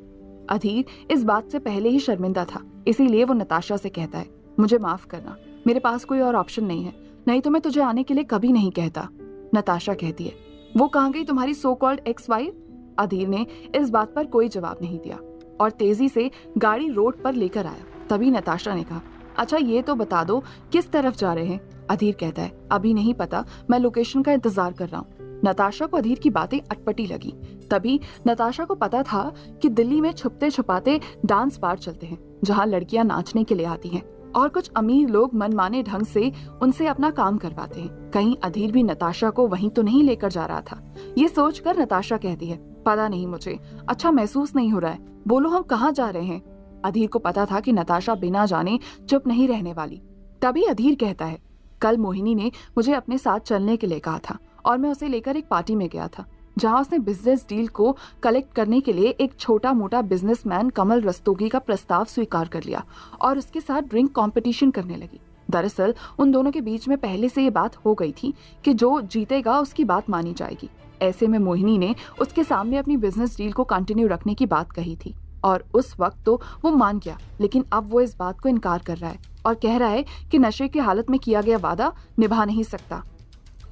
अधीर इस बात से पहले ही शर्मिंदा था, इसीलिए वो नताशा से कहता है, मुझे माफ करना, मेरे पास कोई और ऑप्शन नहीं है, नहीं तो मैं तुझे आने के लिए कभी नहीं कहता। नताशा कहती है, वो कहाँ गई तुम्हारी सो कॉल्ड एक्स वाइफ? अधीर ने इस बात पर कोई जवाब नहीं दिया और तेजी से गाड़ी रोड पर लेकर आया। तभी नताशा ने कहा, अच्छा ये तो बता दो किस तरफ जा रहे हैं? अधीर कहता है, अभी नहीं पता, मैं लोकेशन का इंतजार कर रहा हूँ। नताशा को अधीर की बातें अटपटी लगी। तभी नताशा को पता था कि दिल्ली में छुपते छुपाते डांस बार चलते हैं, जहाँ लड़कियां नाचने के लिए आती हैं और कुछ अमीर लोग मनमाने ढंग से उनसे अपना काम करवाते हैं। कहीं अधीर भी नताशा को वहीं तो नहीं लेकर जा रहा था। ये सोचकर नताशा कहती है, पता नहीं, मुझे अच्छा महसूस नहीं हो रहा है, बोलो हम कहाँ जा रहे हैं। अधीर को पता था कि नताशा बिना जाने चुप नहीं रहने वाली। तभी अधीर कहता है, कल मोहिनी ने मुझे अपने साथ चलने के लिए कहा था और मैं उसे लेकर एक पार्टी में गया था, जहां उसने बिजनेस डील को कलेक्ट करने के लिए एक छोटा मोटा बिजनेसमैन कमल रस्तोगी का प्रस्ताव स्वीकार कर लिया और उसके साथ ड्रिंक कंपटीशन करने लगी। दरअसल उन दोनों के बीच में पहले से ये बात हो गई थी कि जो जीतेगा उसकी बात मानी जाएगी। ऐसे में मोहिनी ने उसके सामने अपनी बिजनेस डील को कंटिन्यू रखने की बात कही थी और उस वक्त तो वो मान गया, लेकिन अब वो इस बात को इनकार कर रहा है और कह रहा है कि नशे की हालत में किया गया वादा निभा नहीं सकता।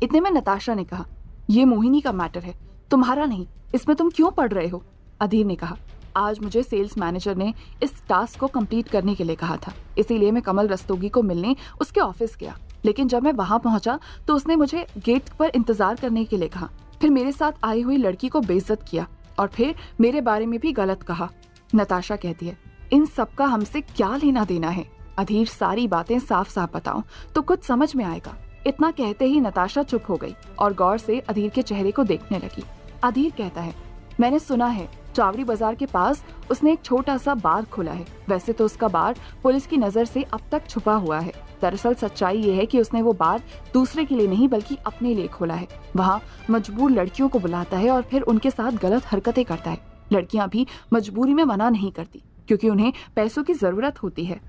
इतने में नताशा ने कहा, ये मोहिनी का मैटर है, तुम्हारा नहीं, इसमें तुम क्यों पढ़ रहे हो। अधीर ने कहा, आज मुझे सेल्स मैनेजर ने इस टास्क को कंप्लीट करने के लिए कहा था, इसीलिए मैं कमल रस्तोगी को मिलने उसके ऑफिस गया। लेकिन जब मैं वहां पहुंचा तो उसने मुझे गेट पर इंतजार करने के लिए कहा, फिर मेरे साथ आई हुई लड़की को बेइज्जत किया और फिर मेरे बारे में भी गलत कहा। नताशा कहती है, इन सब का हमसे क्या लेना देना है। अधीर, सारी बातें साफ साफ बताओ तो कुछ समझ में आएगा। इतना कहते ही नताशा चुप हो गई और गौर से अधीर के चेहरे को देखने लगी। अधीर कहता है, मैंने सुना है चावड़ी बाजार के पास उसने एक छोटा सा बार खोला है। वैसे तो उसका बार पुलिस की नजर से अब तक छुपा हुआ है। दरअसल सच्चाई ये है कि उसने वो बार दूसरे के लिए नहीं बल्कि अपने लिए खोला है। वहाँ मजबूर लड़कियों को बुलाता है और फिर उनके साथ गलत हरकतें करता है। लड़कियां भी मजबूरी में मना नहीं करती क्योंकि उन्हें पैसों की जरूरत होती है।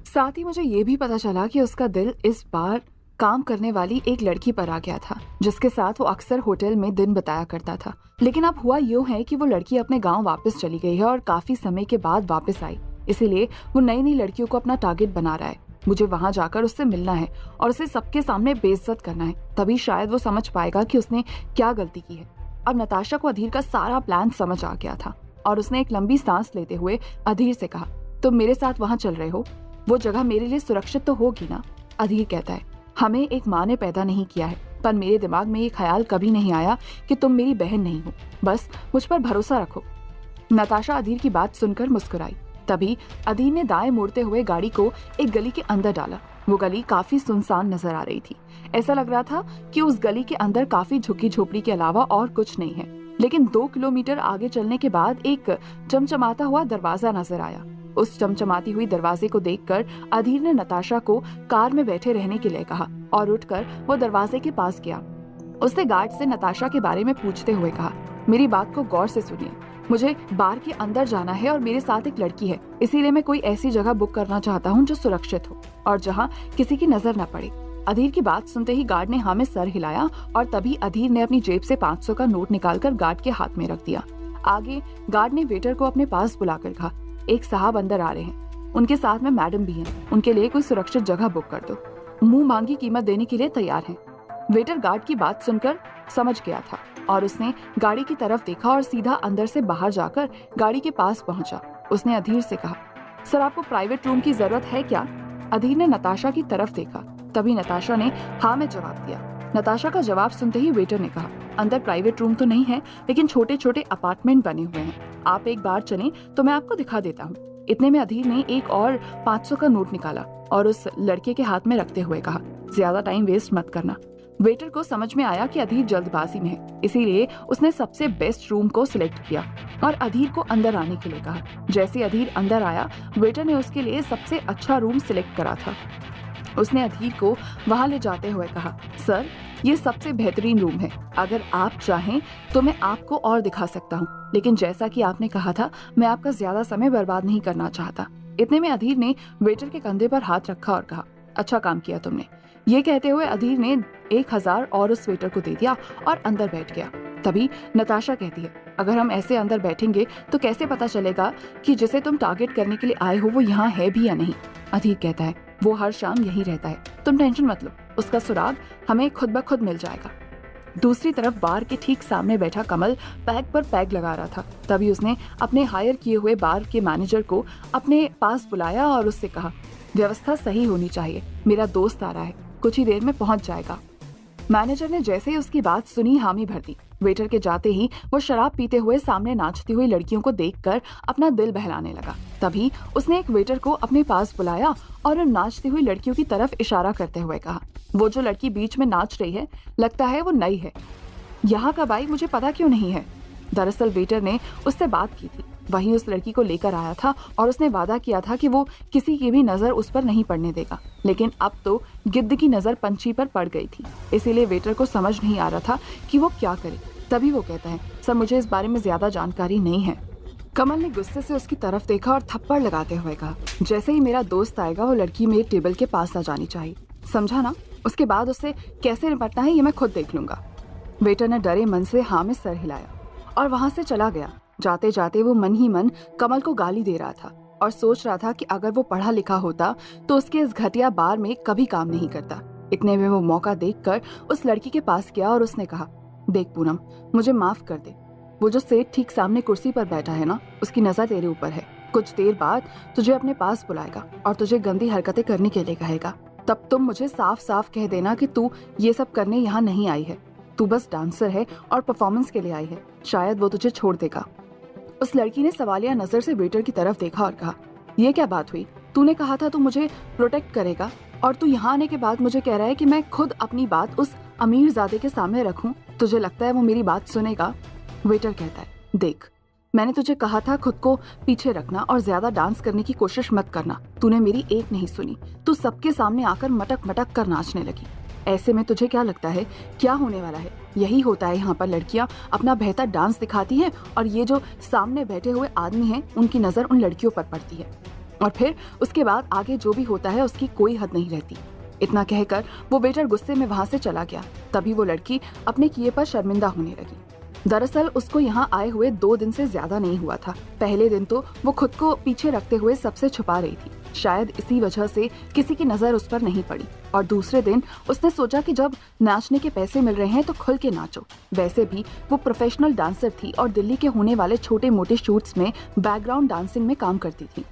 साथ ही मुझे ये भी पता चला कि उसका दिल इस बार काम करने वाली एक लड़की पर आ गया था, जिसके साथ वो अक्सर होटल में दिन बिताया करता था। लेकिन अब हुआ यूं है कि वो लड़की अपने गांव वापस चली गई है और काफी समय के बाद वापस आई, इसीलिए वो नई नई लड़कियों को अपना टारगेट बना रहा है। मुझे वहां जाकर उससे मिलना है और उसे सबके सामने बेइज्जत करना है, तभी शायद वो समझ पाएगा कि उसने क्या गलती की है। अब नताशा को अधीर का सारा प्लान समझ आ गया था और उसने एक लंबी सांस लेते हुए अधीर से कहा, तुम मेरे साथ वहां चल रहे हो, वो जगह मेरे लिए सुरक्षित तो होगी ना। अधीर कहता है, हमें एक माँ ने पैदा नहीं किया है, पर मेरे दिमाग में ये ख्याल कभी नहीं आया कि तुम मेरी बहन नहीं हो, बस मुझ पर भरोसा रखो। नताशा अधीर की बात सुनकर मुस्कुराई। तभी अधीर ने दाएं मुड़ते हुए गाड़ी को एक गली के अंदर डाला। वो गली काफी सुनसान नजर आ रही थी। ऐसा लग रहा था कि उस गली के अंदर काफी झुग्गी झोपड़ी के अलावा और कुछ नहीं है। लेकिन 2 किलोमीटर आगे चलने के बाद एक चमचमाता हुआ दरवाजा नजर आया। उस चमचमाती हुई दरवाजे को देखकर अधीर ने नताशा को कार में बैठे रहने के लिए कहा और उठकर वो दरवाजे के पास गया। उसने गार्ड से नताशा के बारे में पूछते हुए कहा, मेरी बात को गौर से सुनिए, मुझे बार के अंदर जाना है और मेरे साथ एक लड़की है, इसीलिए मैं कोई ऐसी जगह बुक करना चाहता हूँ जो सुरक्षित हो और जहाँ किसी की नजर न पड़े। अधीर की बात सुनते ही गार्ड ने हाँ में सर हिलाया और तभी अधीर ने अपनी जेब से 500 का नोट निकालकर गार्ड के हाथ में रख दिया। आगे गार्ड ने वेटर को अपने पास बुलाकर कहा, एक साहब अंदर आ रहे हैं, उनके साथ में मैडम भी हैं, उनके लिए कोई सुरक्षित जगह बुक कर दो, मुंह मांगी कीमत देने के लिए तैयार हैं। वेटर गार्ड की बात सुनकर समझ गया था और उसने गाड़ी की तरफ देखा और सीधा अंदर से बाहर जाकर गाड़ी के पास पहुंचा। उसने अधीर से कहा, सर आपको प्राइवेट रूम की जरूरत है क्या? अधीर ने नताशा की तरफ देखा। तभी नताशा ने हाँ में जवाब दिया। नताशा का जवाब सुनते ही वेटर ने कहा, अंदर प्राइवेट रूम तो नहीं है, लेकिन छोटे छोटे अपार्टमेंट बने हुए हैं, आप एक बार चलें तो मैं आपको दिखा देता हूँ। इतने में अधीर ने एक और 500 का नोट निकाला और उस लड़के के हाथ में रखते हुए कहा, ज्यादा टाइम वेस्ट मत करना। वेटर को समझ में आया कि अधीर जल्दबाजी में है, इसीलिए उसने सबसे बेस्ट रूम को सिलेक्ट किया और अधीर को अंदर आने के लिए कहा। जैसे अधीर अंदर आया, वेटर ने उसके लिए सबसे अच्छा रूम सिलेक्ट करा था। उसने अधीर को वहां ले जाते हुए कहा, सर ये सबसे बेहतरीन रूम है, अगर आप चाहें तो मैं आपको और दिखा सकता हूँ, लेकिन जैसा कि आपने कहा था मैं आपका ज्यादा समय बर्बाद नहीं करना चाहता। इतने में अधीर ने वेटर के कंधे पर हाथ रखा और कहा, अच्छा काम किया तुमने। ये कहते हुए अधीर ने 1000 और उस वेटर को दे दिया और अंदर बैठ गया। तभी नताशा कहती है, अगर हम ऐसे अंदर बैठेंगे तो कैसे पता चलेगा कि जिसे तुम टारगेट करने के लिए आए हो वो यहाँ है भी या नहीं? अधीर कहता है, वो हर शाम यहीं रहता है, तुम टेंशन मत लो, उसका सुराग हमें खुद ब खुद मिल जाएगा। दूसरी तरफ बार के ठीक सामने बैठा कमल पैग पर पैग लगा रहा था। तभी उसने अपने हायर किए हुए बार के मैनेजर को अपने पास बुलाया और उससे कहा, व्यवस्था सही होनी चाहिए, मेरा दोस्त आ रहा है, कुछ ही देर में पहुंच जाएगा। मैनेजर ने जैसे ही उसकी बात सुनी हामी भर दी। वेटर के जाते ही वो शराब पीते हुए सामने नाचती हुई लड़कियों को देखकर अपना दिल बहलाने लगा। तभी उसने एक वेटर को अपने पास बुलाया और उन नाचती हुई लड़कियों की तरफ इशारा करते हुए कहा, वो जो लड़की बीच में नाच रही है, लगता है वो नई है। यहाँ कब आई मुझे पता क्यों नहीं है। दरअसल वेटर ने उससे बात की थी, वहीं उस लड़की को लेकर आया था और उसने वादा किया था कि वो किसी की भी नजर उस पर नहीं पड़ने देगा। लेकिन अब तो गिद्ध की नजर पंछी पर पड़ गई थी, इसीलिए वेटर को समझ नहीं आ रहा था कि वो क्या करे। तभी वो कहता है, सर मुझे इस बारे में ज्यादा जानकारी नहीं है। कमल ने गुस्से से उसकी तरफ देखा और थप्पड़ लगाते हुए कहा, जैसे ही मेरा दोस्त आएगा वो लड़की मेरे टेबल के पास आ जानी चाहिए, समझा ना? उसके बाद उससे कैसे निपटना है ये मैं खुद देख लूंगा। वेटर ने डरे मन से हाँ में सर हिलाया और वहां से चला गया। जाते जाते वो मन ही मन कमल को गाली दे रहा था और सोच रहा था कि अगर वो पढ़ा लिखा होता तो उसके इस घटिया बार में कभी काम नहीं करता। इतने में वो मौका देखकर उस लड़की के पास गया और उसने कहा, देख पूनम, मुझे माफ कर दे। वो जो सेठ ठीक सामने कुर्सी पर बैठा है ना, उसकी नजर तेरे ऊपर है। कुछ देर बाद तुझे अपने पास बुलाएगा और तुझे गंदी हरकतें करने के लिए कहेगा। तब तुम मुझे साफ साफ कह देना कि तू ये सब करने यहाँ नहीं आई है, तू बस डांसर है और परफॉर्मेंस के लिए आई है। शायद वो तुझे छोड़ देगा। उस लड़की ने सवालिया नजर से वेटर की तरफ देखा और कहा, ये क्या बात हुई? तूने कहा था तू मुझे प्रोटेक्ट करेगा और तू यहाँ आने के बाद मुझे कह रहा है कि मैं खुद अपनी बात उस अमीरजादे के सामने रखूं। तुझे लगता है वो मेरी बात सुनेगा? वेटर कहता है, देख, मैंने तुझे कहा था खुद को पीछे रखना और ज्यादा डांस करने की कोशिश मत करना। तूने मेरी एक नहीं सुनी, तू सबके सामने आकर मटक मटक कर नाचने लगी। ऐसे में तुझे क्या लगता है क्या होने वाला है? यही होता है यहाँ पर, लड़कियाँ अपना बेहतर डांस दिखाती हैं और ये जो सामने बैठे हुए आदमी हैं उनकी नजर उन लड़कियों पर पड़ती है और फिर उसके बाद आगे जो भी होता है उसकी कोई हद नहीं रहती। इतना कहकर वो वेटर गुस्से में वहां से चला गया। तभी वो लड़की अपने किए पर शर्मिंदा होने लगी। दरअसल उसको यहाँ आए हुए 2 दिन से ज्यादा नहीं हुआ था। पहले दिन तो वो खुद को पीछे रखते हुए सबसे छुपा रही थी, शायद इसी वजह से किसी की नजर उस पर नहीं पड़ी। और दूसरे दिन उसने सोचा कि जब नाचने के पैसे मिल रहे हैं तो खुल के नाचो। वैसे भी वो प्रोफेशनल डांसर थी और दिल्ली के होने वाले छोटे मोटे शूट्स में बैकग्राउंड डांसिंग में काम करती थी।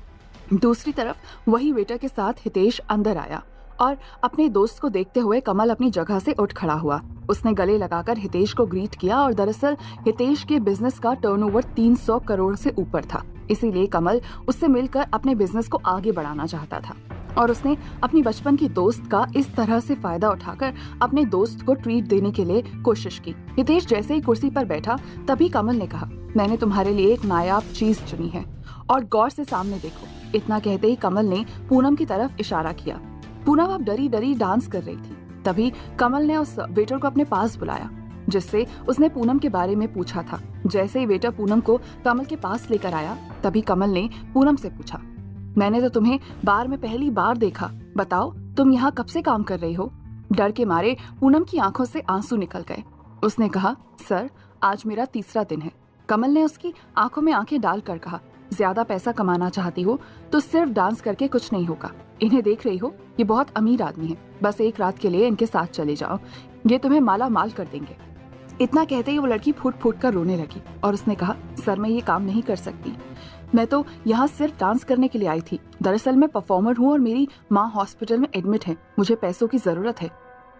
दूसरी तरफ वही वेटर के साथ हितेश अंदर आया और अपने दोस्त को देखते हुए कमल अपनी जगह से उठ खड़ा हुआ। उसने गले लगाकर हितेश को ग्रीट किया और दरअसल हितेश के बिजनेस का टर्नओवर 300 करोड़ से ऊपर था, इसीलिए कमल उससे मिलकर अपने बिजनेस को आगे बढ़ाना चाहता था और उसने अपनी बचपन की दोस्त का इस तरह से फायदा उठाकर अपने दोस्त को ट्रीट देने के लिए कोशिश की। हितेश जैसे ही कुर्सी पर बैठा तभी कमल ने कहा, मैंने तुम्हारे लिए एक नायाब चीज चुनी है और गौर से सामने देखो। इतना कहते ही कमल ने पूनम की तरफ इशारा किया। पूनम अब डरी डरी डांस कर रही थी। तभी कमल ने उस वेटर को अपने पास बुलाया जिससे उसने पूनम के बारे में पूछा था। जैसे ही वेटर पूनम को कमल के पास लेकर आया तभी कमल ने पूनम से पूछा, मैंने तो तुम्हें बार में पहली बार देखा, बताओ तुम यहाँ कब से काम कर रही हो? डर के मारे पूनम की आंखों से आंसू निकल गए। उसने कहा, सर आज मेरा 3रा दिन है। कमल ने उसकी आंखों में आंखें डालकर कहा, ज्यादा पैसा कमाना चाहती हो तो सिर्फ डांस करके कुछ नहीं होगा। इन्हें देख रही हो, ये बहुत अमीर आदमी है, बस एक रात के लिए इनके साथ चले जाओ, ये तुम्हें माला माल कर देंगे। इतना कहते ही वो लड़की फूट फूट कर रोने लगी और उसने कहा, सर मैं ये काम नहीं कर सकती, मैं तो यहाँ सिर्फ डांस करने के लिए आई थी। दरअसल मैं परफॉर्मर हूँ और मेरी माँ हॉस्पिटल में एडमिट है, मुझे पैसों की जरूरत है।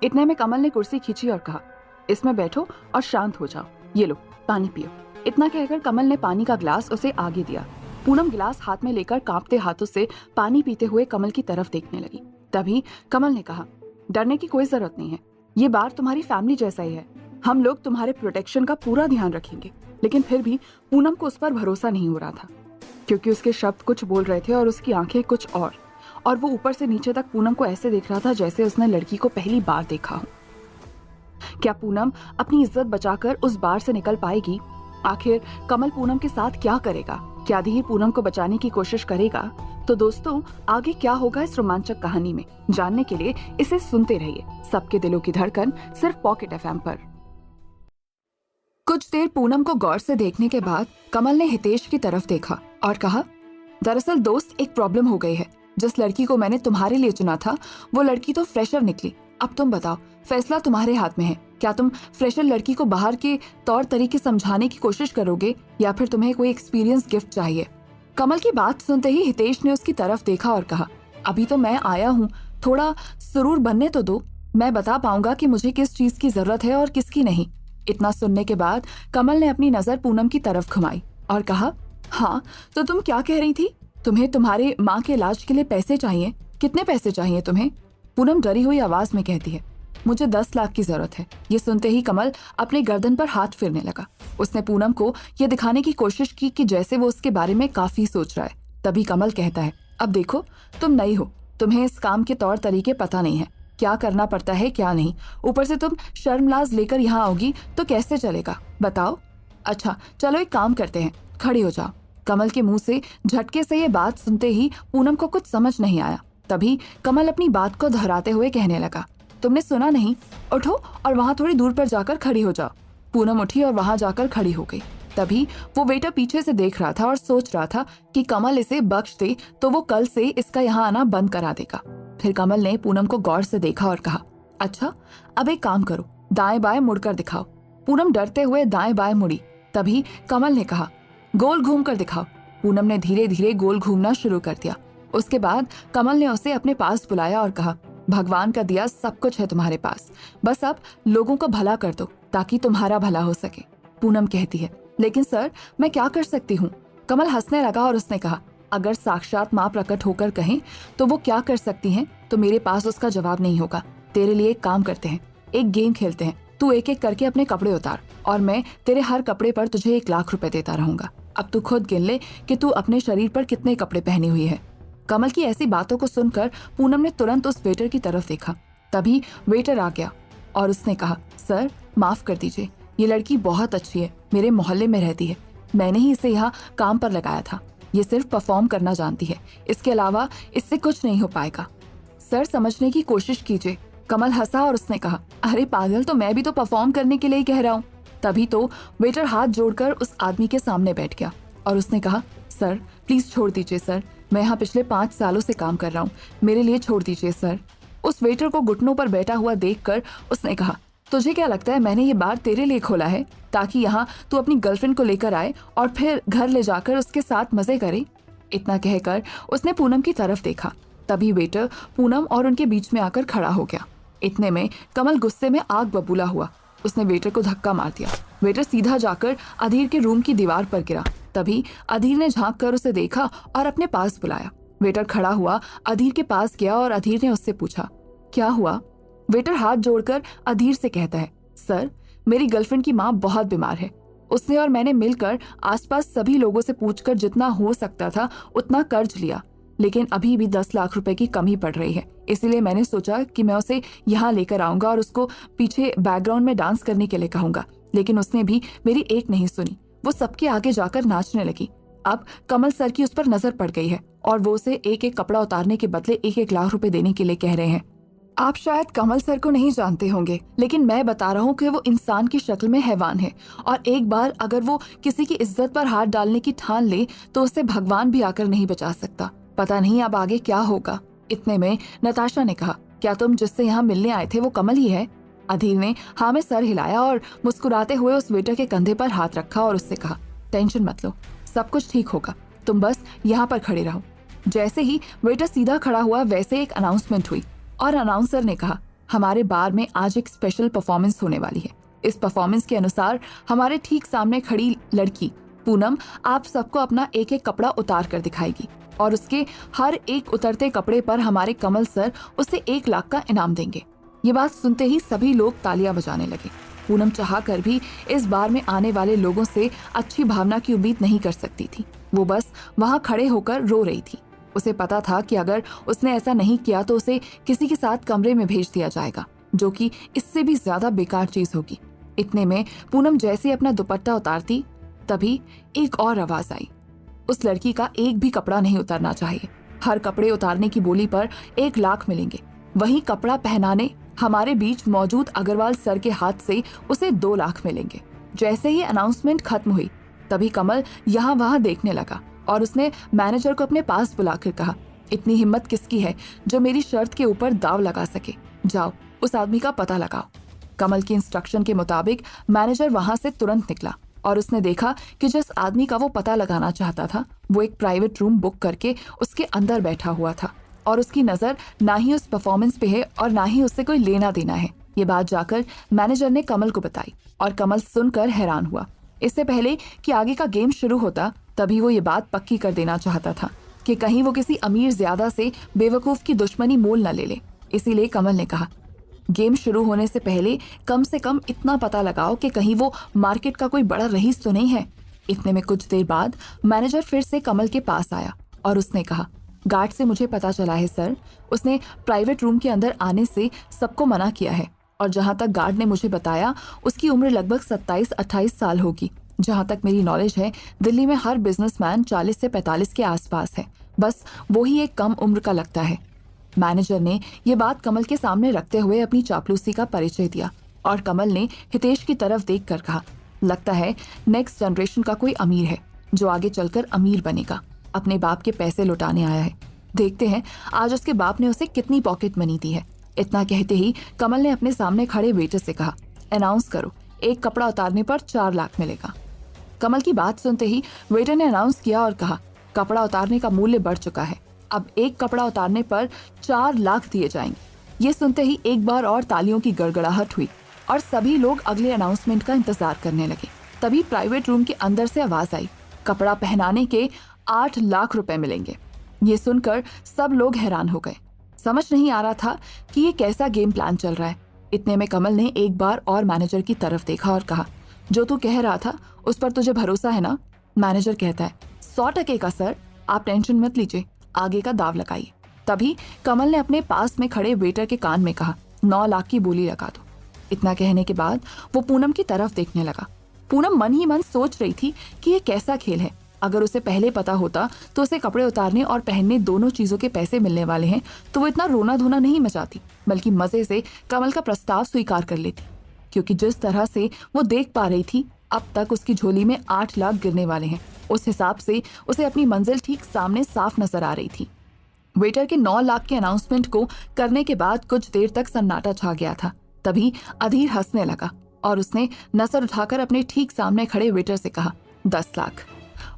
इतने में कमल ने कुर्सी खींची और कहा, इसमें बैठो और शांत हो जाओ, ये लो पानी पियो। इतना कहकर कमल ने पानी का ग्लास उसे आगे दिया। पूनम गिलास हाथ में लेकर कांपते हाथों से पानी पीते हुए कमल की तरफ देखने लगी। तभी कमल ने कहा, डरने की कोई जरूरत नहीं है, ये बार तुम्हारी फैमिली जैसा ही है, हम लोग तुम्हारे प्रोटेक्शन का पूरा ध्यान रखेंगे। लेकिन फिर भी पूनम को उस पर भरोसा नहीं हो रहा था क्योंकि उसके शब्द कुछ बोल रहे थे और उसकी आंखें कुछ और वो ऊपर से नीचे तक पूनम को ऐसे देख रहा था जैसे उसने लड़की को पहली बार देखा हो। क्या पूनम अपनी इज्जत बचाकर उस बार से निकल पाएगी? आखिर कमल पूनम के साथ क्या करेगा? क्या धीर पूनम को बचाने की कोशिश करेगा? तो दोस्तों आगे क्या होगा इस रोमांचक कहानी में, जानने के लिए इसे सुनते रहिए सबके दिलों की धड़कन सिर्फ पॉकेट एफएम पर। कुछ देर पूनम को गौर से देखने के बाद कमल ने हितेश की तरफ देखा और कहा, दरअसल दोस्त एक प्रॉब्लम हो गई है। जिस लड़की को मैंने तुम्हारे लिए चुना था वो लड़की तो फ्रेशर निकली। अब तुम बताओ, फैसला तुम्हारे हाथ में है। क्या तुम फ्रेशर लड़की को बाहर के तौर तरीके समझाने की कोशिश करोगे या फिर तुम्हें कोई एक्सपीरियंस गिफ्ट चाहिए? कमल की बात सुनते ही हितेश ने उसकी तरफ देखा और कहा, अभी तो मैं आया हूँ, थोड़ा सुरूर बनने तो दो, मैं बता पाऊंगा कि मुझे किस चीज की जरूरत है और किसकी नहीं। इतना सुनने के बाद कमल ने अपनी नजर पूनम की तरफ घुमाई और कहा, हाँ तो तुम क्या कह रही थी? तुम्हें तुम्हारे माँ के इलाज के लिए पैसे चाहिए? कितने पैसे चाहिए तुम्हें? पूनम डरी हुई आवाज में कहती है। मुझे 10 लाख की जरूरत है। ये सुनते ही कमल अपने गर्दन पर हाथ फिरने लगा। उसने पूनम को यह दिखाने की कोशिश की कि जैसे वो उसके बारे में काफी सोच रहा है। तभी कमल कहता है, अब देखो, तुम नई हो, तुम्हें इस काम के तौर तरीके पता नहीं है, क्या करना पड़ता है क्या नहीं। ऊपर से तुम शर्मलाज लेकर यहाँ आओगी तो कैसे चलेगा, बताओ। अच्छा चलो एक काम करते हैं, खड़ी हो जाओ। कमल के मुंह से झटके से ये बात सुनते ही पूनम को कुछ समझ नहीं आया। तभी कमल अपनी बात को दोहराते हुए कहने लगा, तुमने सुना नहीं? उठो और वहां थोड़ी दूर पर जाकर खड़ी हो जाओ। पूनम उठी और वहां जाकर खड़ी हो गई। तभी वो वेटर पीछे से देख रहा था और सोच रहा था कि कमल इसे बख्श दे तो वो कल से इसका यहाँ आना बंद करा देगा। फिर कमल ने पूनम को गौर से देखा और कहा, अच्छा अब एक काम करो, दाएं बाएं मुड़कर दिखाओ। पूनम डरते हुए दाएं बाएं मुड़ी। तभी कमल ने कहा, गोल घूम कर दिखाओ। पूनम ने धीरे धीरे गोल घूमना शुरू कर दिया। उसके बाद कमल ने उसे अपने पास बुलाया और कहा, भगवान का दिया सब कुछ है तुम्हारे पास, बस अब लोगों का भला कर दो ताकि तुम्हारा भला हो सके। पूनम कहती है, लेकिन सर मैं क्या कर सकती हूँ? कमल हंसने लगा और उसने कहा, अगर साक्षात माँ प्रकट होकर कहें तो वो क्या कर सकती हैं तो मेरे पास उसका जवाब नहीं होगा। तेरे लिए एक काम करते हैं, एक गेम खेलते हैं। तू एक एक करके अपने कपड़े उतार और मैं तेरे हर कपड़े पर तुझे 1 लाख रुपए देता रहूंगा। अब तू खुद गिन ले कि तू अपने शरीर पर कितने कपड़े पहनी हुई है। कमल की ऐसी बातों को सुनकर पूनम ने तुरंत उस वेटर की तरफ देखा। तभी वेटर आ गया और उसने कहा, सर माफ कर दीजिए, ये लड़की बहुत अच्छी है, मेरे मोहल्ले में रहती है, मैंने ही इसे यहाँ काम पर लगाया था। ये सिर्फ परफॉर्म करना जानती है, इसके अलावा इससे कुछ नहीं हो पाएगा। सर समझने की कोशिश कीजिए। कमल हंसा और उसने कहा, अरे पागल, तो मैं भी तो परफॉर्म करने के लिए ही कह रहा हूँ। तभी तो वेटर हाथ जोड़कर उस आदमी के सामने बैठ गया और उसने कहा, सर प्लीज छोड़ दीजिए सर, मैं यहाँ पिछले 5 सालों से काम कर रहा हूँ, मेरे लिए छोड़ दीजिए सर। उस वेटर को घुटनों पर बैठा हुआ देखकर उसने कहा, तुझे क्या लगता है मैंने ये बार तेरे लिए खोला है ताकि यहाँ तू अपनी गर्लफ्रेंड को लेकर आए और फिर घर ले जाकर उसके साथ मजे करे? इतना कहकर उसने पूनम की तरफ देखा। तभी वेटर पूनम और उनके बीच में आकर खड़ा हो गया। इतने में कमल गुस्से में आग बबूला हुआ। उसने वेटर को धक्का मार दिया। वेटर सीधा जाकर अधीर के रूम की दीवार पर गिरा। तभी अधीर ने झांक कर उसे देखा और अपने पास बुलाया। वेटर खड़ा हुआ अधीर के पास गया और अधीर ने उससे पूछा, क्या हुआ? वेटर हाथ जोड़कर अधीर से कहता है, सर मेरी गर्लफ्रेंड की माँ बहुत बीमार है। उसने और मैंने मिलकर आसपास सभी लोगों से पूछकर जितना हो सकता था उतना कर्ज लिया, लेकिन अभी भी 10 लाख रुपए की कमी पड़ रही है। इसीलिए मैंने सोचा कि मैं उसे यहाँ लेकर आऊंगा और उसको पीछे बैकग्राउंड में डांस करने के लिए कहूंगा, लेकिन उसने भी मेरी एक नहीं सुनी। वो सबके आगे जाकर नाचने लगी। अब कमल सर की उस पर नजर पड़ गई है और वो उसे एक एक कपड़ा उतारने के बदले 1-1 लाख रुपए देने के लिए कह रहे हैं। आप शायद कमल सर को नहीं जानते होंगे, लेकिन मैं बता रहा हूँ कि वो इंसान की शक्ल में हैवान है और एक बार अगर वो किसी की इज्जत पर हाथ डालने की ठान ले तो उसे भगवान भी आकर नहीं बचा सकता। पता नहीं अब आगे क्या होगा। इतने में नताशा ने कहा, क्या तुम जिससे यहाँ मिलने आए थे वो कमल ही है? अधीर ने हाँ में सर हिलाया और मुस्कुराते हुए उस वेटर के कंधे पर हाथ रखा और उससे कहा, टेंशन मत लो, सब कुछ ठीक होगा, तुम बस यहाँ पर खड़े रहो। जैसे ही वेटर सीधा खड़ा हुआ वैसे एक अनाउंसमेंट हुई और अनाउंसर ने कहा, हमारे बार में आज एक स्पेशल परफॉर्मेंस होने वाली है। इस परफॉर्मेंस के अनुसार हमारे ठीक सामने खड़ी लड़की पूनम आप सबको अपना एक एक कपड़ा उतार कर दिखाएगी और उसके हर एक उतरते कपड़े पर हमारे कमल सर उसे 1 लाख का इनाम देंगे। ये बात सुनते ही सभी लोग तालियां बजाने लगे। पूनम चाह कर भी इस बार में आने वाले लोगों से अच्छी भावना की उम्मीद नहीं कर सकती थी। वो बस वहां खड़े होकर रो रही थी। उसे पता था कि अगर उसने ऐसा नहीं किया तो उसे किसी के साथ कमरे में भेज दिया जाएगा, जो कि इससे भी ज्यादा बेकार चीज होगी। इतने में पूनम जैसे अपना दुपट्टा उतारती तभी एक और आवाज आई, उस लड़की का एक भी कपड़ा नहीं उतारना चाहिए। हर कपड़े उतारने की बोली पर 1 लाख मिलेंगे। वहीं कपड़ा पहनाने हमारे बीच मौजूद अग्रवाल सर के हाथ से उसे 2 लाख मिलेंगे। जैसे ही अनाउंसमेंट खत्म हुई तभी कमल यहाँ वहां देखने लगा और उसने मैनेजर को अपने पास बुलाकर कहा, इतनी हिम्मत किसकी है जो मेरी शर्त के ऊपर दाव लगा सके? जाओ उस आदमी का पता लगाओ। कमल की इंस्ट्रक्शन के मुताबिक मैनेजर वहां से तुरंत निकला और उसने देखा कि जिस आदमी का वो पता लगाना चाहता था वो एक प्राइवेट रूम बुक करके उसके अंदर बैठा हुआ था और उसकी नजर ना ही उस परफॉर्मेंस पे है और ना ही उससे कोई लेना देना है। ये बात जाकर मैनेजर ने कमल को बताई और कमल सुनकर हैरान हुआ। इससे पहले कि आगे का गेम शुरू होता तभी वो ये बात पक्की कर देना चाहता था। कि कहीं वो किसी अमीर ज्यादा से बेवकूफ की दुश्मनी मोल न ले ले। इसीलिए कमल ने कहा, गेम शुरू होने से पहले कम से कम इतना पता लगाओ कि कहीं वो मार्केट का कोई बड़ा रईस तो नहीं है। इतने में कुछ देर बाद मैनेजर फिर से कमल के पास आया और उसने कहा, गार्ड से मुझे पता चला है सर, उसने प्राइवेट रूम के अंदर आने से सबको मना किया है और जहां तक गार्ड ने मुझे बताया उसकी उम्र लगभग 27-28 साल होगी। जहां तक मेरी नॉलेज है दिल्ली में हर बिजनेसमैन 40 से 45 के आसपास है, बस वो ही एक कम उम्र का लगता है। मैनेजर ने ये बात कमल के सामने रखते हुए अपनी चापलूसी का परिचय दिया और कमल ने हितेश की तरफ देखकर कहा, लगता है नेक्स्ट जनरेशन का कोई अमीर है जो आगे चलकर अमीर बनेगा, अपने बाप के पैसे लुटाने आया है। देखते हैं आज उसके बाप ने उसे कितनी पॉकेट मनी दी है। इतना कहते ही कमल ने अपने सामने खड़े वेटर से कहा, अनाउंस करो, एक कपड़ा उतारने पर 4 लाख मिलेगा। कमल की बात सुनते ही वेटर ने अनाउंस किया और कहा, कपड़ा उतारने का मूल्य बढ़ चुका है, अब एक कपड़ा उतारने पर 4 लाख दिए जाएंगे। ये सुनते ही एक बार और तालियों की गड़गड़ाहट हुई और सभी लोग अगले अनाउंसमेंट का इंतजार करने लगे। तभी प्राइवेट रूम के अंदर से आवाज आई, कपड़ा पहनाने के 8 लाख रुपए मिलेंगे। ये सुनकर सब लोग हैरान हो गए। समझ नहीं आ रहा था कि ये कैसा गेम प्लान चल रहा है। इतने में कमल ने एक बार और मैनेजर की तरफ देखा और कहा, जो तू कह रहा था उस पर तुझे भरोसा है ना? मैनेजर कहता है, 100% का सर, आप टेंशन मत लीजिए, आगे का दाव लगाइए। तभी कमल ने अपने पास में खड़े वेटर के कान में कहा, 9 लाख की बोली लगा दो। इतना कहने के बाद वो पूनम की तरफ देखने लगा। पूनम मन ही मन सोच रही थी कि ये कैसा खेल है। अगर उसे पहले पता होता तो उसे कपड़े उतारने और पहनने दोनों चीजों के पैसे मिलने वाले हैं तो वो इतना रोना धोना नहीं मचाती, बल्कि मजे से कमल का प्रस्ताव स्वीकार कर लेती। क्योंकि जिस तरह से वो देख पा रही थी अब तक उसकी झोली में 8 लाख गिरने वाले हैं, उस हिसाब से उसे अपनी मंजिल ठीक सामने साफ नजर आ रही थी। वेटर के 9 लाख के अनाउंसमेंट को करने के बाद कुछ देर तक सन्नाटा छा गया था। तभी अधीर हंसने लगा और उसने नजर उठाकर अपने ठीक सामने खड़े वेटर से कहा, 10 लाख।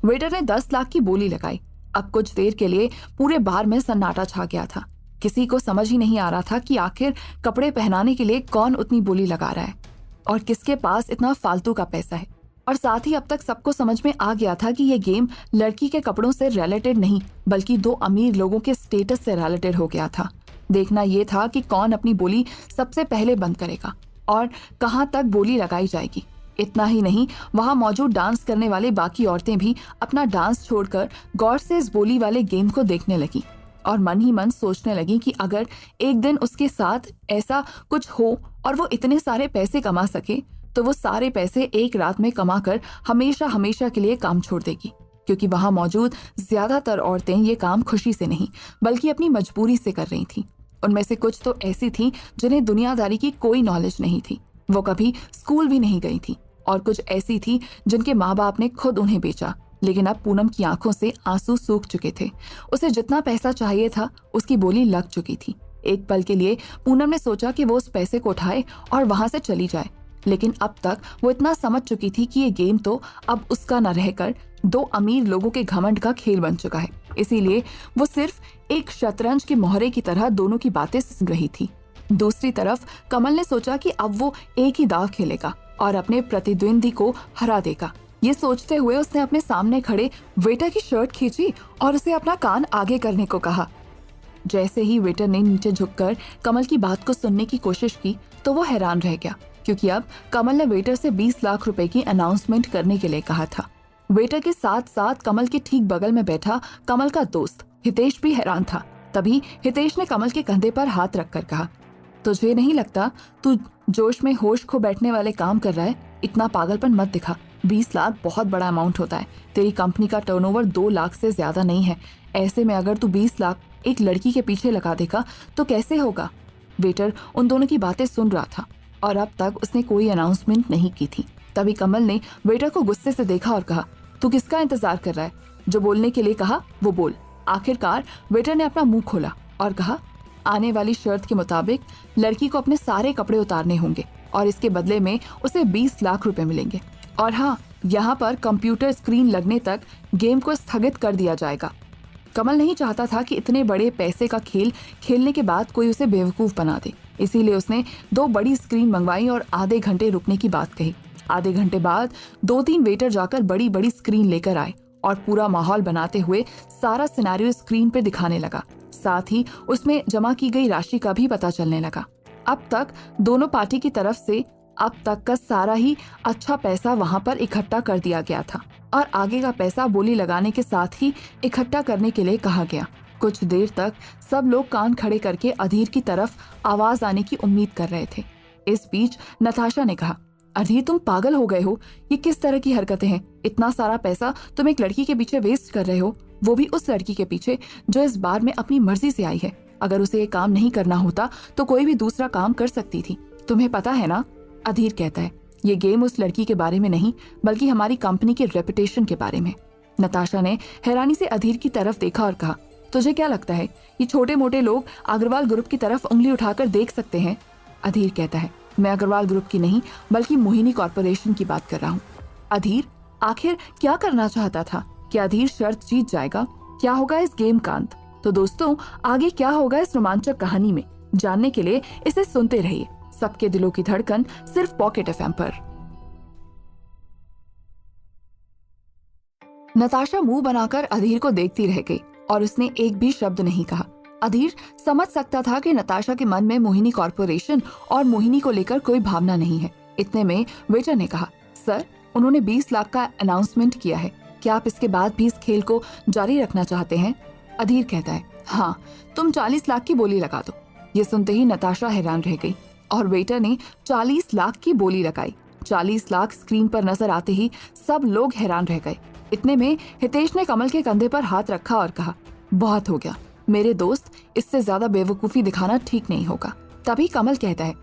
वेटर ने 10 लाख की बोली लगाई। अब कुछ देर के लिए पूरे बार में सन्नाटा छा गया था। किसी को समझ ही नहीं आ रहा था कि आखिर कपड़े पहनाने के लिए कौन उतनी बोली लगा रहा है और किसके पास इतना फालतू का पैसा है। और साथ ही अब तक सबको समझ में आ गया था कि ये गेम लड़की के कपड़ों से रिलेटेड नहीं बल्कि 2 अमीर लोगों के स्टेटस से रिलेटेड हो गया था। देखना ये था कि कौन अपनी बोली सबसे पहले बंद करेगा और कहां तक बोली लगाई जाएगी। इतना ही नहीं, वहां मौजूद डांस करने वाले बाकी औरतें भी अपना डांस छोड़कर गौर से इस बोली वाले गेम को देखने लगी और मन ही मन सोचने लगी कि अगर एक दिन उसके साथ ऐसा कुछ हो और वो इतने सारे पैसे कमा सके तो वो सारे पैसे एक रात में कमाकर हमेशा हमेशा के लिए काम छोड़ देगी। क्योंकि वहां मौजूद ज्यादातर औरतें ये काम खुशी से नहीं बल्कि अपनी मजबूरी से कर रही थी। उनमें से कुछ तो ऐसी थी जिन्हें दुनियादारी की कोई नॉलेज नहीं थी, वो कभी स्कूल भी नहीं गई थी, और कुछ ऐसी थी जिनके माँ बाप ने खुद उन्हें बेचा। लेकिन अब पूनम की आंखों से आंसू सूख चुके थे। उसे जितना पैसा चाहिए था उसकी बोली लग चुकी थी। एक पल के लिए पूनम ने सोचा कि वो उस पैसे को उठाए और वहां से चली जाए, लेकिन अब तक वो इतना समझ चुकी थी कि ये गेम तो अब उसका न रहकर 2 अमीर लोगों के घमंड का खेल बन चुका है। इसीलिए वो सिर्फ एक शतरंज के मोहरे की तरह दोनों की बातें सुन रही थी। दूसरी तरफ कमल ने सोचा कि अब वो एक ही दाव खेलेगा और अपने प्रतिद्वंदी को हरा देगा। ये सोचते हुए उसने अपने सामने खड़े वेटर की शर्ट खींची और उसे अपना कान आगे करने को कहा। जैसे ही वेटर ने नीचे झुककर कमल की बात को सुनने की कोशिश की तो वो हैरान रह गया, क्योंकि अब कमल ने वेटर से 20 लाख रुपए की अनाउंसमेंट करने के लिए कहा था। वेटर के साथ साथ कमल के ठीक बगल में बैठा कमल का दोस्त हितेश भी हैरान था। तभी हितेश ने कमल के कंधे पर हाथ रखकर कहा, तुझे नहीं लगता तू जोश में होश खो बैठने वाले काम कर रहा है? इतना पागलपन मत दिखा। 20 लाख बहुत बड़ा अमाउंट होता है। तेरी कंपनी का टर्नओवर 2 लाख से ज्यादा नहीं है। ऐसे में अगर तू 20 लाख एक लड़की के पीछे लगा देगा तो कैसे होगा? वेटर उन दोनों की बातें सुन रहा था और अब तक उसने कोई अनाउंसमेंट नहीं की थी। तभी कमल ने वेटर को गुस्से से देखा और कहा, तू किसका इंतजार कर रहा है? जो बोलने के लिए कहा वो बोल। आखिरकार वेटर ने अपना मुंह खोला और कहा, आने वाली शर्त के मुताबिक लड़की को अपने सारे कपड़े उतारने होंगे और इसके बदले में उसे 20 लाख रुपए मिलेंगे। और हाँ, यहाँ पर कंप्यूटर स्क्रीन लगने तक गेम को स्थगित कर दिया जाएगा। कमल नहीं चाहता था कि इतने बड़े पैसे का खेल खेलने के बाद कोई उसे बेवकूफ बना दे, इसीलिए उसने 2 बड़ी स्क्रीन मंगवाई और आधे घंटे रुकने की बात कही। आधे घंटे बाद 2-3 वेटर जाकर बड़ी बड़ी स्क्रीन लेकर आए और पूरा माहौल बनाते हुए सारा सिनेरियो स्क्रीन पर दिखाने लगा। साथ ही उसमें जमा की गई राशि का भी पता चलने लगा। अब तक दोनों पार्टी की तरफ से अब तक का सारा ही अच्छा पैसा वहां पर इकट्ठा कर दिया गया था और आगे का पैसा बोली लगाने के साथ ही इकट्ठा करने के लिए कहा गया। कुछ देर तक सब लोग कान खड़े करके अधीर की तरफ आवाज आने की उम्मीद कर रहे थे। इस बीच नताशा ने कहा, अधीर तुम पागल हो गए हो, ये किस तरह की हरकतें हैं? इतना सारा पैसा तुम एक लड़की के पीछे वेस्ट कर रहे हो, वो भी उस लड़की के पीछे जो इस बार में अपनी मर्जी से आई है। अगर उसे ये काम नहीं करना होता तो कोई भी दूसरा काम कर सकती थी, तुम्हें पता है ना? अधीर कहता है, ये गेम उस लड़की के बारे में नहीं बल्कि हमारी कंपनी के रेपुटेशन के बारे में। नताशा ने हैरानी से अधीर की तरफ देखा और कहा, तुझे क्या लगता है ये छोटे मोटे लोग अग्रवाल ग्रुप की तरफ उंगली उठाकर देख सकते हैं? अधीर कहता है, मैं अग्रवाल ग्रुप की नहीं बल्कि मोहिनी कॉर्पोरेशन की बात कर रहा हूँ। अधीर आखिर क्या करना चाहता था? क्या अधीर शर्त जीत जाएगा? क्या होगा इस गेम का अंत? तो दोस्तों, आगे क्या होगा इस रोमांचक कहानी में, जानने के लिए इसे सुनते रहिए। सबके दिलों की धड़कन सिर्फ पॉकेट एफएम पर। नताशा मुंह बनाकर अधीर को देखती रह गई और उसने एक भी शब्द नहीं कहा। अधीर समझ सकता था कि नताशा के मन में मोहिनी कॉर्पोरेशन और मोहिनी को लेकर कोई भावना नहीं है। इतने में वेटर ने कहा, सर, उन्होंने 20 लाख का अनाउंसमेंट किया है, क्या आप इसके बाद भी इस खेल को जारी रखना चाहते हैं? अधीर कहता है, हाँ, तुम 40 लाख की बोली लगा दो। ये सुनते ही नताशा हैरान रह गई और वेटर ने 40 लाख की बोली लगाई। 40 लाख स्क्रीन पर नजर आते ही सब लोग हैरान रह गए। इतने में हितेश ने कमल के कंधे पर हाथ रखा और कहा, बहुत हो गया मेरे दोस्त, इससे ज्यादा बेवकूफी दिखाना ठीक नहीं होगा। तभी कमल कहता है,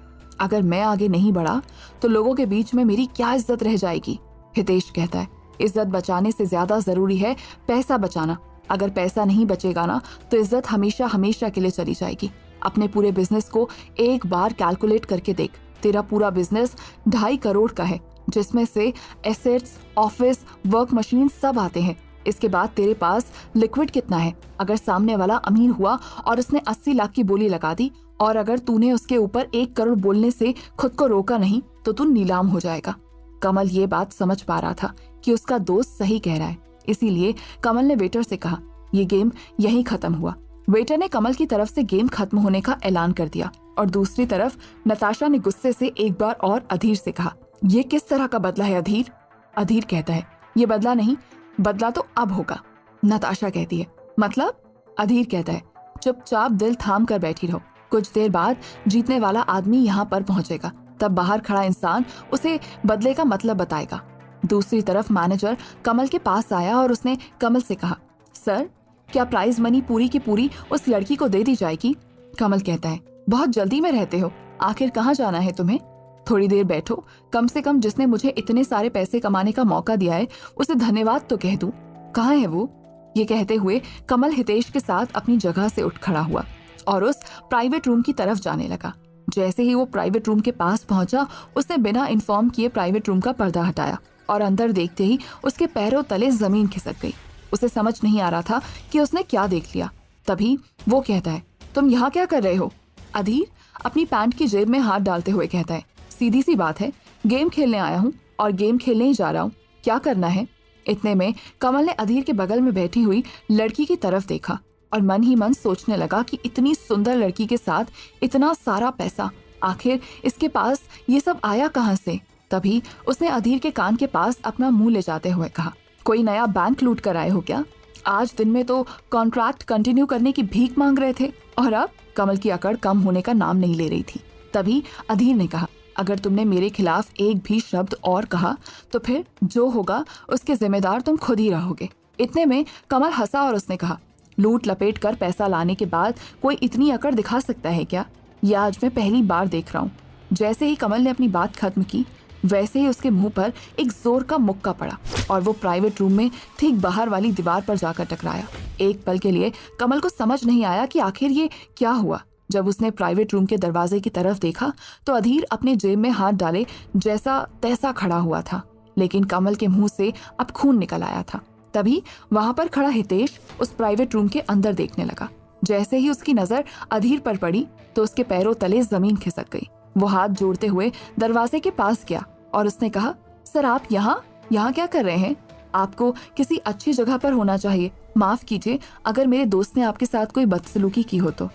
अगर मैं आगे नहीं बढ़ा तो लोगों के बीच में मेरी क्या इज्जत रह जाएगी? हितेश कहता है, इज्जत बचाने से ज्यादा जरूरी है पैसा बचाना। अगर पैसा नहीं बचेगा ना तो इज्जत हमेशा हमेशा के लिए चली जाएगी। अपने पूरे बिजनेस को एक बार कैलकुलेट करके देख, तेरा पूरा बिजनेस 2.5 करोड़ का है, जिसमें से एसेट्स, ऑफिस, वर्क मशीन सब आते हैं। इसके बाद तेरे पास लिक्विड कितना है? अगर सामने वाला अमीर हुआ और उसने 80 लाख की बोली लगा दी और अगर तूने उसके ऊपर 1 करोड़ बोलने से खुद को रोका नहीं तो तू नीलाम हो जाएगा। कमल ये बात समझ पा रहा था कि उसका दोस्त सही कह रहा है, इसीलिए कमल ने वेटर से कहा, ये गेम यहीं खत्म हुआ। वेटर ने कमल की तरफ से गेम खत्म होने का ऐलान कर दिया और दूसरी तरफ नताशा ने गुस्से से एक बार और अधीर से कहा, ये किस तरह का बदला है अधीर? अधीर कहता है, ये बदला नहीं, बदला तो अब होगा। नताशा कहती है, मतलब? अधीर कहता है, चुपचाप दिल थाम कर बैठी रहो, कुछ देर बाद जीतने वाला आदमी यहाँ पर पहुंचेगा, तब बाहर खड़ा इंसान उसे बदले का मतलब बताएगा। दूसरी तरफ मैनेजर कमल के पास आया और उसने कमल से कहा, सर, क्या प्राइज मनी पूरी की पूरी उस लड़की को दे दी जाएगी? कमल कहता है, बहुत जल्दी में रहते हो, आखिर कहाँ जाना है तुम्हें? थोड़ी देर बैठो, कम से कम जिसने मुझे इतने सारे पैसे कमाने का मौका दिया है उसे धन्यवाद तो कह दूं। कहाँ है वो? ये कहते हुए कमल हितेश के साथ अपनी जगह से उठ खड़ा हुआ और उस प्राइवेट रूम की तरफ जाने लगा। जैसे ही वो प्राइवेट रूम के पास पहुंचा, उसने बिना इन्फॉर्म किए प्राइवेट रूम का पर्दा हटाया और अंदर देखते ही उसके पैरों तले जमीन खिसक गई। उसे समझ नहीं आ रहा था कि उसने क्या देख लिया। तभी वो कहता है, तुम यहाँ क्या कर रहे हो? अधीर अपनी पैंट की जेब में हाथ डालते हुए कहता है, सीधी सी बात है, गेम खेलने आया हूँ और गेम खेलने ही जा रहा हूँ, क्या करना है? इतने में कमल ने अधीर के बगल में बैठी हुई लड़की की तरफ देखा और मन ही मन सोचने लगा कि इतनी सुंदर लड़की के साथ इतना सारा पैसा, आखिर इसके पास ये सब आया कहाँ से? तभी उसने अधीर के कान के पास अपना मुंह ले जाते हुए कहा, कोई नया बैंक लूट कर आए हो क्या? आज दिन में तो कॉन्ट्रैक्ट कंटिन्यू करने की भीख मांग रहे थे और अब? कमल की अकड़ कम होने का नाम नहीं ले रही थी। तभी अधीर ने कहा, अगर तुमने मेरे खिलाफ एक भी शब्द और कहा तो फिर जो होगा उसके जिम्मेदार तुम खुद ही रहोगे। इतने में कमल हंसा और उसने कहा, लूट लपेट कर पैसा लाने के बाद कोई इतनी अकड़ दिखा सकता है क्या? यह आज मैं पहली बार देख रहा हूँ। जैसे ही कमल ने अपनी बात खत्म की, वैसे ही उसके मुंह पर एक जोर का मुक्का पड़ा और वो प्राइवेट रूम में ठीक बाहर वाली दीवार पर जाकर टकराया। एक पल के लिए कमल को समझ नहीं आया कि आखिर ये क्या हुआ। जब उसने प्राइवेट रूम के दरवाजे की तरफ देखा तो अधीर अपने जेब में हाथ डाले जैसा तैसा खड़ा हुआ था, लेकिन कमल के मुंह से अब खून निकल आया था। तभी वहां पर खड़ा हितेश उस प्राइवेट रूम के अंदर देखने लगा। जैसे ही उसकी नजर अधीर पर पड़ी तो उसके पैरों तले जमीन खिसक गई। वो हाथ जोड़ते हुए दरवाजे के पास गया और उसने कहा, सर आप यहाँ क्या कर रहे हैं? आपको किसी अच्छी जगह पर होना चाहिए। माफ कीजिए अगर मेरे दोस्त ने आपके साथ कोई बदसलूकी की हो तो।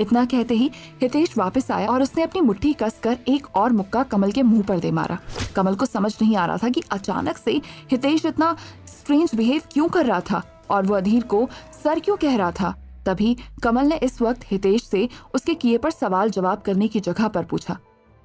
इतना कहते ही हितेश वापस आया और उसने अपनी मुट्ठी कसकर एक और मुक्का कमल के मुंह पर दे मारा। कमल को समझ नहीं आ रहा था कि अचानक से हितेश इतना स्ट्रेंज बिहेव क्यों कर रहा था और वो अधीर को सर क्यों कह रहा था। तभी कमल ने इस वक्त हितेश से उसके किए पर सवाल जवाब करने की जगह पर पूछा,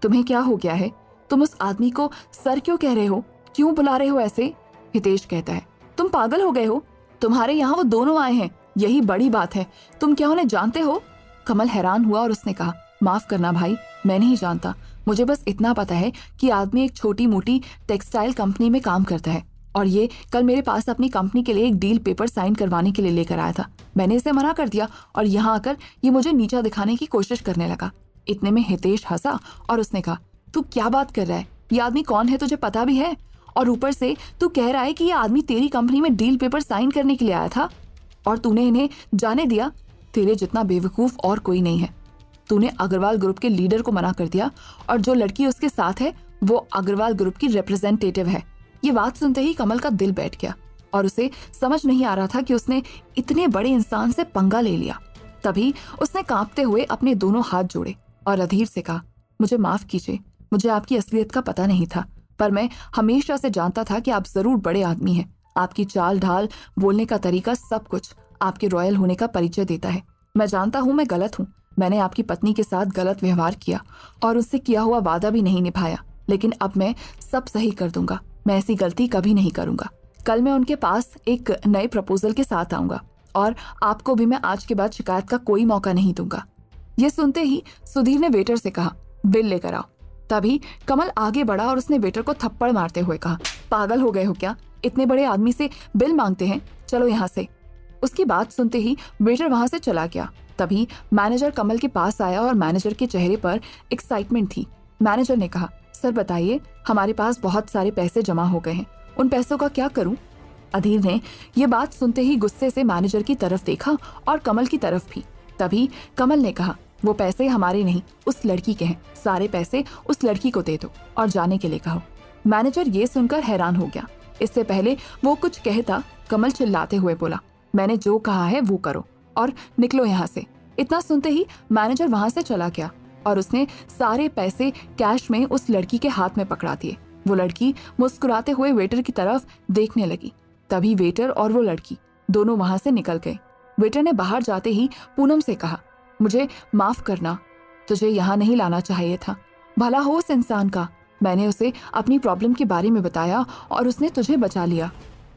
तुम्हें क्या हो गया है? तुम उस आदमी को सर क्यों कह रहे हो? क्यों बुला रहे हो ऐसे? हितेश कहता है, तुम पागल हो गए हो? तुम्हारे यहाँ वो दोनों आए हैं, यही बड़ी बात है। तुम क्या उन्हें जानते हो? कमल हैरान हुआ और उसने कहा, माफ करना भाई, मैं नहीं जानता। मुझे बस इतना पता है कि आदमी एक छोटी मोटी टेक्सटाइल कंपनी में काम करता है और ये कल मेरे पास अपनी कंपनी के लिए एक डील पेपर साइन करवाने के लिए लेकर आया था। मैंने इसे मना कर दिया और यहाँ आकर ये मुझे नीचा दिखाने की कोशिश करने लगा। इतने में हितेश हंसा और उसने कहा, तू क्या बात कर रहा है? ये आदमी कौन है तुझे पता भी है? और ऊपर से तू कह रहा है कि ये आदमी तेरी कंपनी में डील पेपर साइन करने के लिए आया था और तूने इन्हें जाने दिया। तेरे जितना बेवकूफ और कोई नहीं है। तूने अग्रवाल ग्रुप के लीडर को मना कर दिया और जो लड़की उसके साथ है वो अग्रवाल ग्रुप की रिप्रेजेंटेटिव है। ये बात सुनते ही कमल का दिल बैठ गया और उसे समझ नहीं आ रहा था कि उसने इतने बड़े इंसान से पंगा ले लिया। तभी उसने कांपते हुए अपने दोनों हाथ जोड़े और अधीर से कहा, मुझे माफ कीजिए, मुझे आपकी असलियत का पता नहीं था, पर मैं हमेशा से जानता था कि आप जरूर बड़े आदमी हैं। आपकी चाल ढाल, बोलने का तरीका, सब कुछ आपके रॉयल होने का परिचय देता है। मैं जानता हूँ मैं गलत हूँ। मैंने आपकी पत्नी के साथ गलत व्यवहार किया और उससे किया हुआ वादा भी नहीं निभाया, लेकिन अब मैं सब सही कर दूंगा। मैं ऐसी गलती कभी नहीं करूंगा। कल मैं उनके पास एक नए प्रपोजल के साथ आऊंगा और आपको भी मैं आज के बाद शिकायत का कोई मौका नहीं दूंगा। ये सुनते ही सुधीर ने वेटर से कहा, बिल लेकर आओ। तभी कमल आगे बढ़ा और उसने वेटर को थप्पड़ मारते हुए कहा, पागल हो गए हो क्या? इतने बड़े आदमी से बिल मांगते हैं? चलो यहाँ से। उसकी बात सुनते ही वेटर वहां से चला गया। तभी मैनेजर कमल के पास आया और मैनेजर के चेहरे पर एक्साइटमेंट थी। मैनेजर ने कहा, सर बताइए, हमारे पास बहुत सारे पैसे जमा हो गए हैं, उन पैसों का क्या करूं? अधीर ने ये बात सुनते ही गुस्से से मैनेजर की तरफ देखा और कमल की तरफ भी। तभी कमल ने कहा, वो पैसे हमारे नहीं, उस लड़की के हैं। सारे पैसे उस लड़की को दे दो और जाने के लिए कहो। मैनेजर ये सुनकर हैरान हो गया। इससे पहले वो कुछ कहता, कमल चिल्लाते हुए बोला, मैंने जो कहा है वो करो और निकलो यहाँ से। इतना सुनते ही मैनेजर वहां से चला गया और उसने सारे पैसे कैश में उस लड़की के हाथ में पकड़ा दिए। वो लड़की मुस्कुराते हुए वेटर की तरफ देखने लगी। तभी वेटर और वो लड़की दोनों वहां से निकल गए। वेटर ने बाहर जाते ही पूनम से कहा, मुझे माफ करना, तुझे यहाँ नहीं लाना चाहिए था। भला हो उस इंसान का, मैंने उसे अपनी प्रॉब्लम के बारे में बताया और उसने तुझे बचा लिया।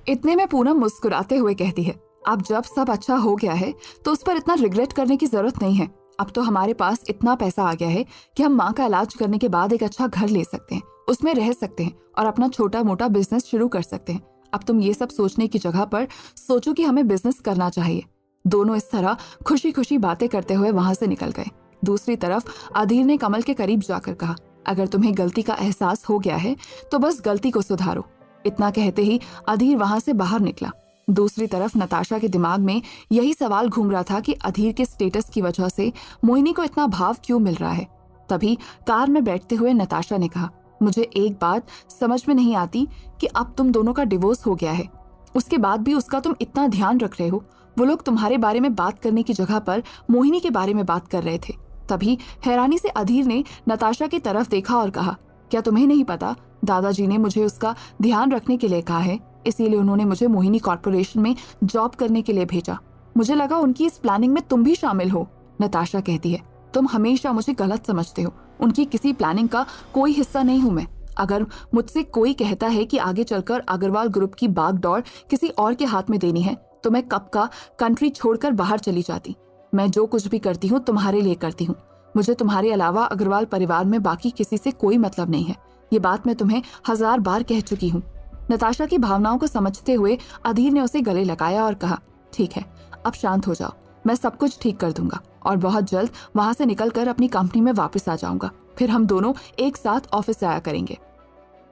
इतने में पूनम मुस्कुराते हुए कहती है, अब जब सब अच्छा हो गया है तो उस पर इतना रिग्रेट करने की जरूरत नहीं है। अब तो हमारे पास इतना पैसा आ गया है कि हम माँ का इलाज करने के बाद एक अच्छा घर ले सकते हैं, उसमें रह सकते हैं और अपना छोटा मोटा बिजनेस शुरू कर सकते हैं। अब तुम ये सब सोचने की जगह पर सोचो कि हमें बिजनेस करना चाहिए। दोनों इस तरह खुशी खुशी बातें करते हुए वहां से निकल गए। दूसरी तरफ अधीर ने कमल के करीब जाकर कहा, अगर तुम्हें गलती का एहसास हो गया है तो बस गलती को सुधारो। इतना कहते ही अधीर वहां से बाहर निकला। दूसरी तरफ नताशा के दिमाग में यही सवाल घूम रहा था कि अधीर के स्टेटस की वजह से मोहिनी को इतना भाव क्यों मिल रहा है। तभी कार में बैठते हुए नताशा ने कहा, मुझे एक बात समझ में नहीं आती कि अब तुम दोनों का डिवोर्स हो गया है, उसके बाद भी उसका तुम इतना ध्यान रख रहे हो। वो लोग तुम्हारे बारे में बात करने की जगह पर मोहिनी के बारे में बात कर रहे थे। तभी हैरानी से अधीर ने नताशा की तरफ देखा और कहा, क्या तुम्हें नहीं पता, दादाजी ने मुझे उसका ध्यान रखने के लिए कहा है, इसीलिए उन्होंने मुझे मोहिनी कॉर्पोरेशन में जॉब करने के लिए भेजा। मुझे लगा उनकी इस प्लानिंग में तुम भी शामिल हो। नताशा कहती है, तुम हमेशा मुझे गलत समझते हो, उनकी किसी प्लानिंग का कोई हिस्सा नहीं हूं मैं। अगर मुझसे कोई कहता है कि आगे चलकर अग्रवाल ग्रुप की बागडोर किसी और के हाथ में देनी है तो मैं कब का कंट्री छोड़कर बाहर चली जाती। मैं जो कुछ भी करती हूँ तुम्हारे लिए करती हूँ। मुझे तुम्हारे अलावा अग्रवाल परिवार में बाकी किसी से कोई मतलब नहीं है। ये बात मैं तुम्हें 1000 बार कह चुकी हूँ। नताशा की भावनाओं को समझते हुए अधीर ने उसे गले लगाया और कहा, ठीक है, अब शांत हो जाओ, मैं सब कुछ ठीक कर दूंगा और बहुत जल्द वहां से निकलकर अपनी कंपनी में वापस आ जाऊंगा। फिर हम दोनों एक साथ ऑफिस आया करेंगे।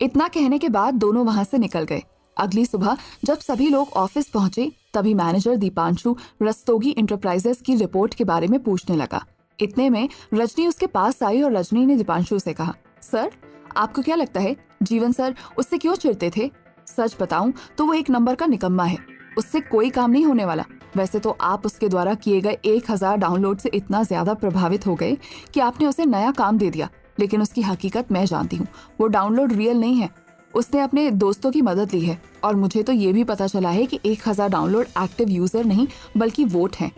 इतना कहने के बाद दोनों वहां से निकल गए। अगली सुबह जब सभी लोग ऑफिस पहुंचे तभी मैनेजर दीपांशु रस्तोगी इंटरप्राइजेस की रिपोर्ट के बारे में पूछने लगा। इतने में रजनी उसके पास आई और रजनी ने दीपांशु से कहा, सर आपको क्या लगता है जीवन सर उससे क्यों चिढ़ते थे? सच बताऊं तो वो एक नंबर का निकम्मा है, उससे कोई काम नहीं होने वाला। वैसे तो आप उसके द्वारा किए गए 1000 डाउनलोड से इतना ज्यादा प्रभावित हो गए कि आपने उसे नया काम दे दिया, लेकिन उसकी हकीकत मैं जानती हूँ। वो डाउनलोड रियल नहीं है, उसने अपने दोस्तों की मदद ली है। और मुझे तो ये भी पता चला है कि 1000 डाउनलोड एक्टिव यूजर नहीं बल्कि वोट हैं।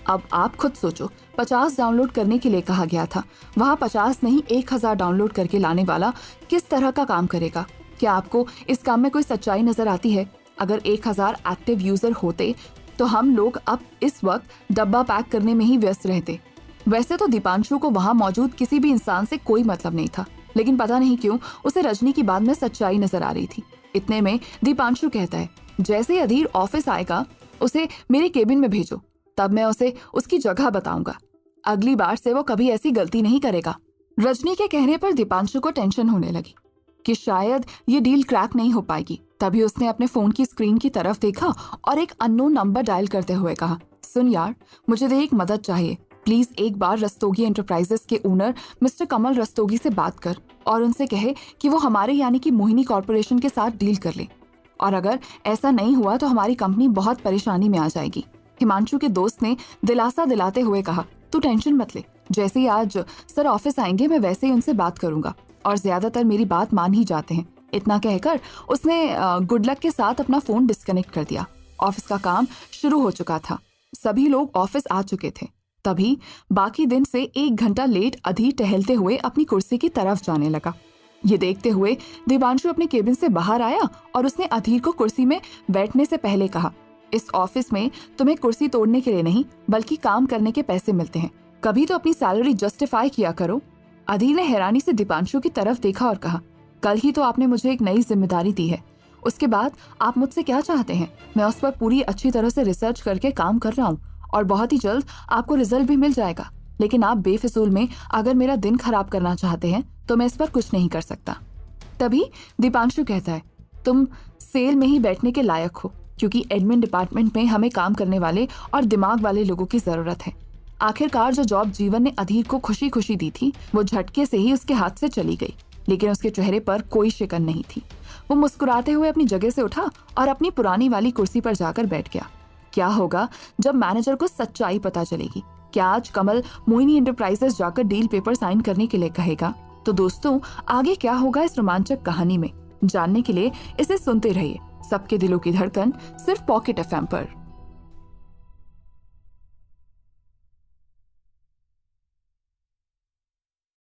अब आप खुद सोचो, 50 डाउनलोड करने के लिए कहा गया था, वहाँ 50 नहीं 1000 डाउनलोड करके लाने वाला किस तरह का काम करेगा? क्या आपको इस काम में कोई सच्चाई नजर आती है? अगर 1000 एक्टिव यूजर होते तो हम लोग अब इस वक्त डब्बा पैक करने में ही व्यस्त रहते। वैसे तो दीपांशु को वहाँ मौजूद किसी भी इंसान से कोई मतलब नहीं था, लेकिन पता नहीं क्यों उसे रजनी की बात में सच्चाई नजर आ रही थी। इतने में दीपांशु कहता है, जैसे ही अधीर ऑफिस आएगा उसे मेरे केबिन में भेजो, तब मैं उसे उसकी जगह बताऊंगा। अगली बार से वो कभी ऐसी गलती नहीं करेगा। रजनी के कहने पर दीपांशु को टेंशन होने लगी कि शायद ये डील क्रैक नहीं हो पाएगी। तभी उसने अपने फोन की स्क्रीन की तरफ देखा और एक अननोन नंबर डायल करते हुए कहा, सुन यार, मुझे एक मदद चाहिए। प्लीज एक बार रस्तोगी एंटरप्राइजेस के ओनर मिस्टर कमल रस्तोगी से बात कर और उनसे कहे कि वो हमारे यानी कि मोहिनी कॉर्पोरेशन के साथ डील कर ले। और अगर ऐसा नहीं हुआ तो हमारी कंपनी बहुत परेशानी में आ जाएगी। हिमांशु के दोस्त ने दिलासा दिलाते हुए कहा, तू टेंशन मत ले, जैसे ही आज सर ऑफिस आएंगे मैं वैसे ही उनसे बात करूंगा और ज्यादातर मेरी बात मान ही जाते हैं। इतना कहकर उसने गुड लक के साथ अपना फोन डिस्कनेक्ट कर दिया। ऑफिस का काम शुरू हो चुका था, सभी लोग ऑफिस आ चुके थे। तभी बाकी दिन से 1 घंटा लेट अधीर टहलते हुए अपनी कुर्सी की तरफ जाने लगा। ये देखते हुए दीपांशु अपने केबिन से बाहर आया और उसने अधीर को कुर्सी में बैठने से पहले कहा, इस ऑफिस में तुम्हें कुर्सी तोड़ने के लिए नहीं बल्कि काम करने के पैसे मिलते हैं, कभी तो अपनी सैलरी जस्टिफाई किया करो। अधीर ने हैरानी से दीपांशु की तरफ देखा और कहा, कल ही तो आपने मुझे एक नई जिम्मेदारी दी है, उसके बाद आप मुझसे क्या चाहते हैं? मैं उस पर पूरी अच्छी तरह से रिसर्च करके काम कर रहा हूँ और बहुत ही जल्द आपको रिजल्ट भी मिल जाएगा, लेकिन आप बेफिजूल में अगर मेरा दिन खराब करना चाहते हैं तो मैं इस पर कुछ नहीं कर सकता। तभी दीपांशु कहता है, तुम सेल में ही बैठने के लायक हो, क्योंकि एडमिन डिपार्टमेंट में हमें काम करने वाले और दिमाग वाले लोगों की जरूरत है। आखिरकार जो जॉब जीवन ने अधीर को खुशी खुशी दी थी वो झटके से ही उसके हाथ से चली गई, लेकिन उसके चेहरे पर कोई शिकन नहीं थी। वो मुस्कुराते हुए अपनी जगह से उठा और अपनी पुरानी वाली कुर्सी पर जाकर बैठ गया। क्या होगा जब मैनेजर को सच्चाई पता चलेगी? क्या आज कमल मोहिनी एंटरप्राइजेस जाकर डील पेपर साइन करने के लिए कहेगा? तो दोस्तों, आगे क्या होगा इस रोमांचक कहानी में, जानने के लिए इसे सुनते रहिए सबके दिलों की धड़कन सिर्फ पॉकेट एफएम पर।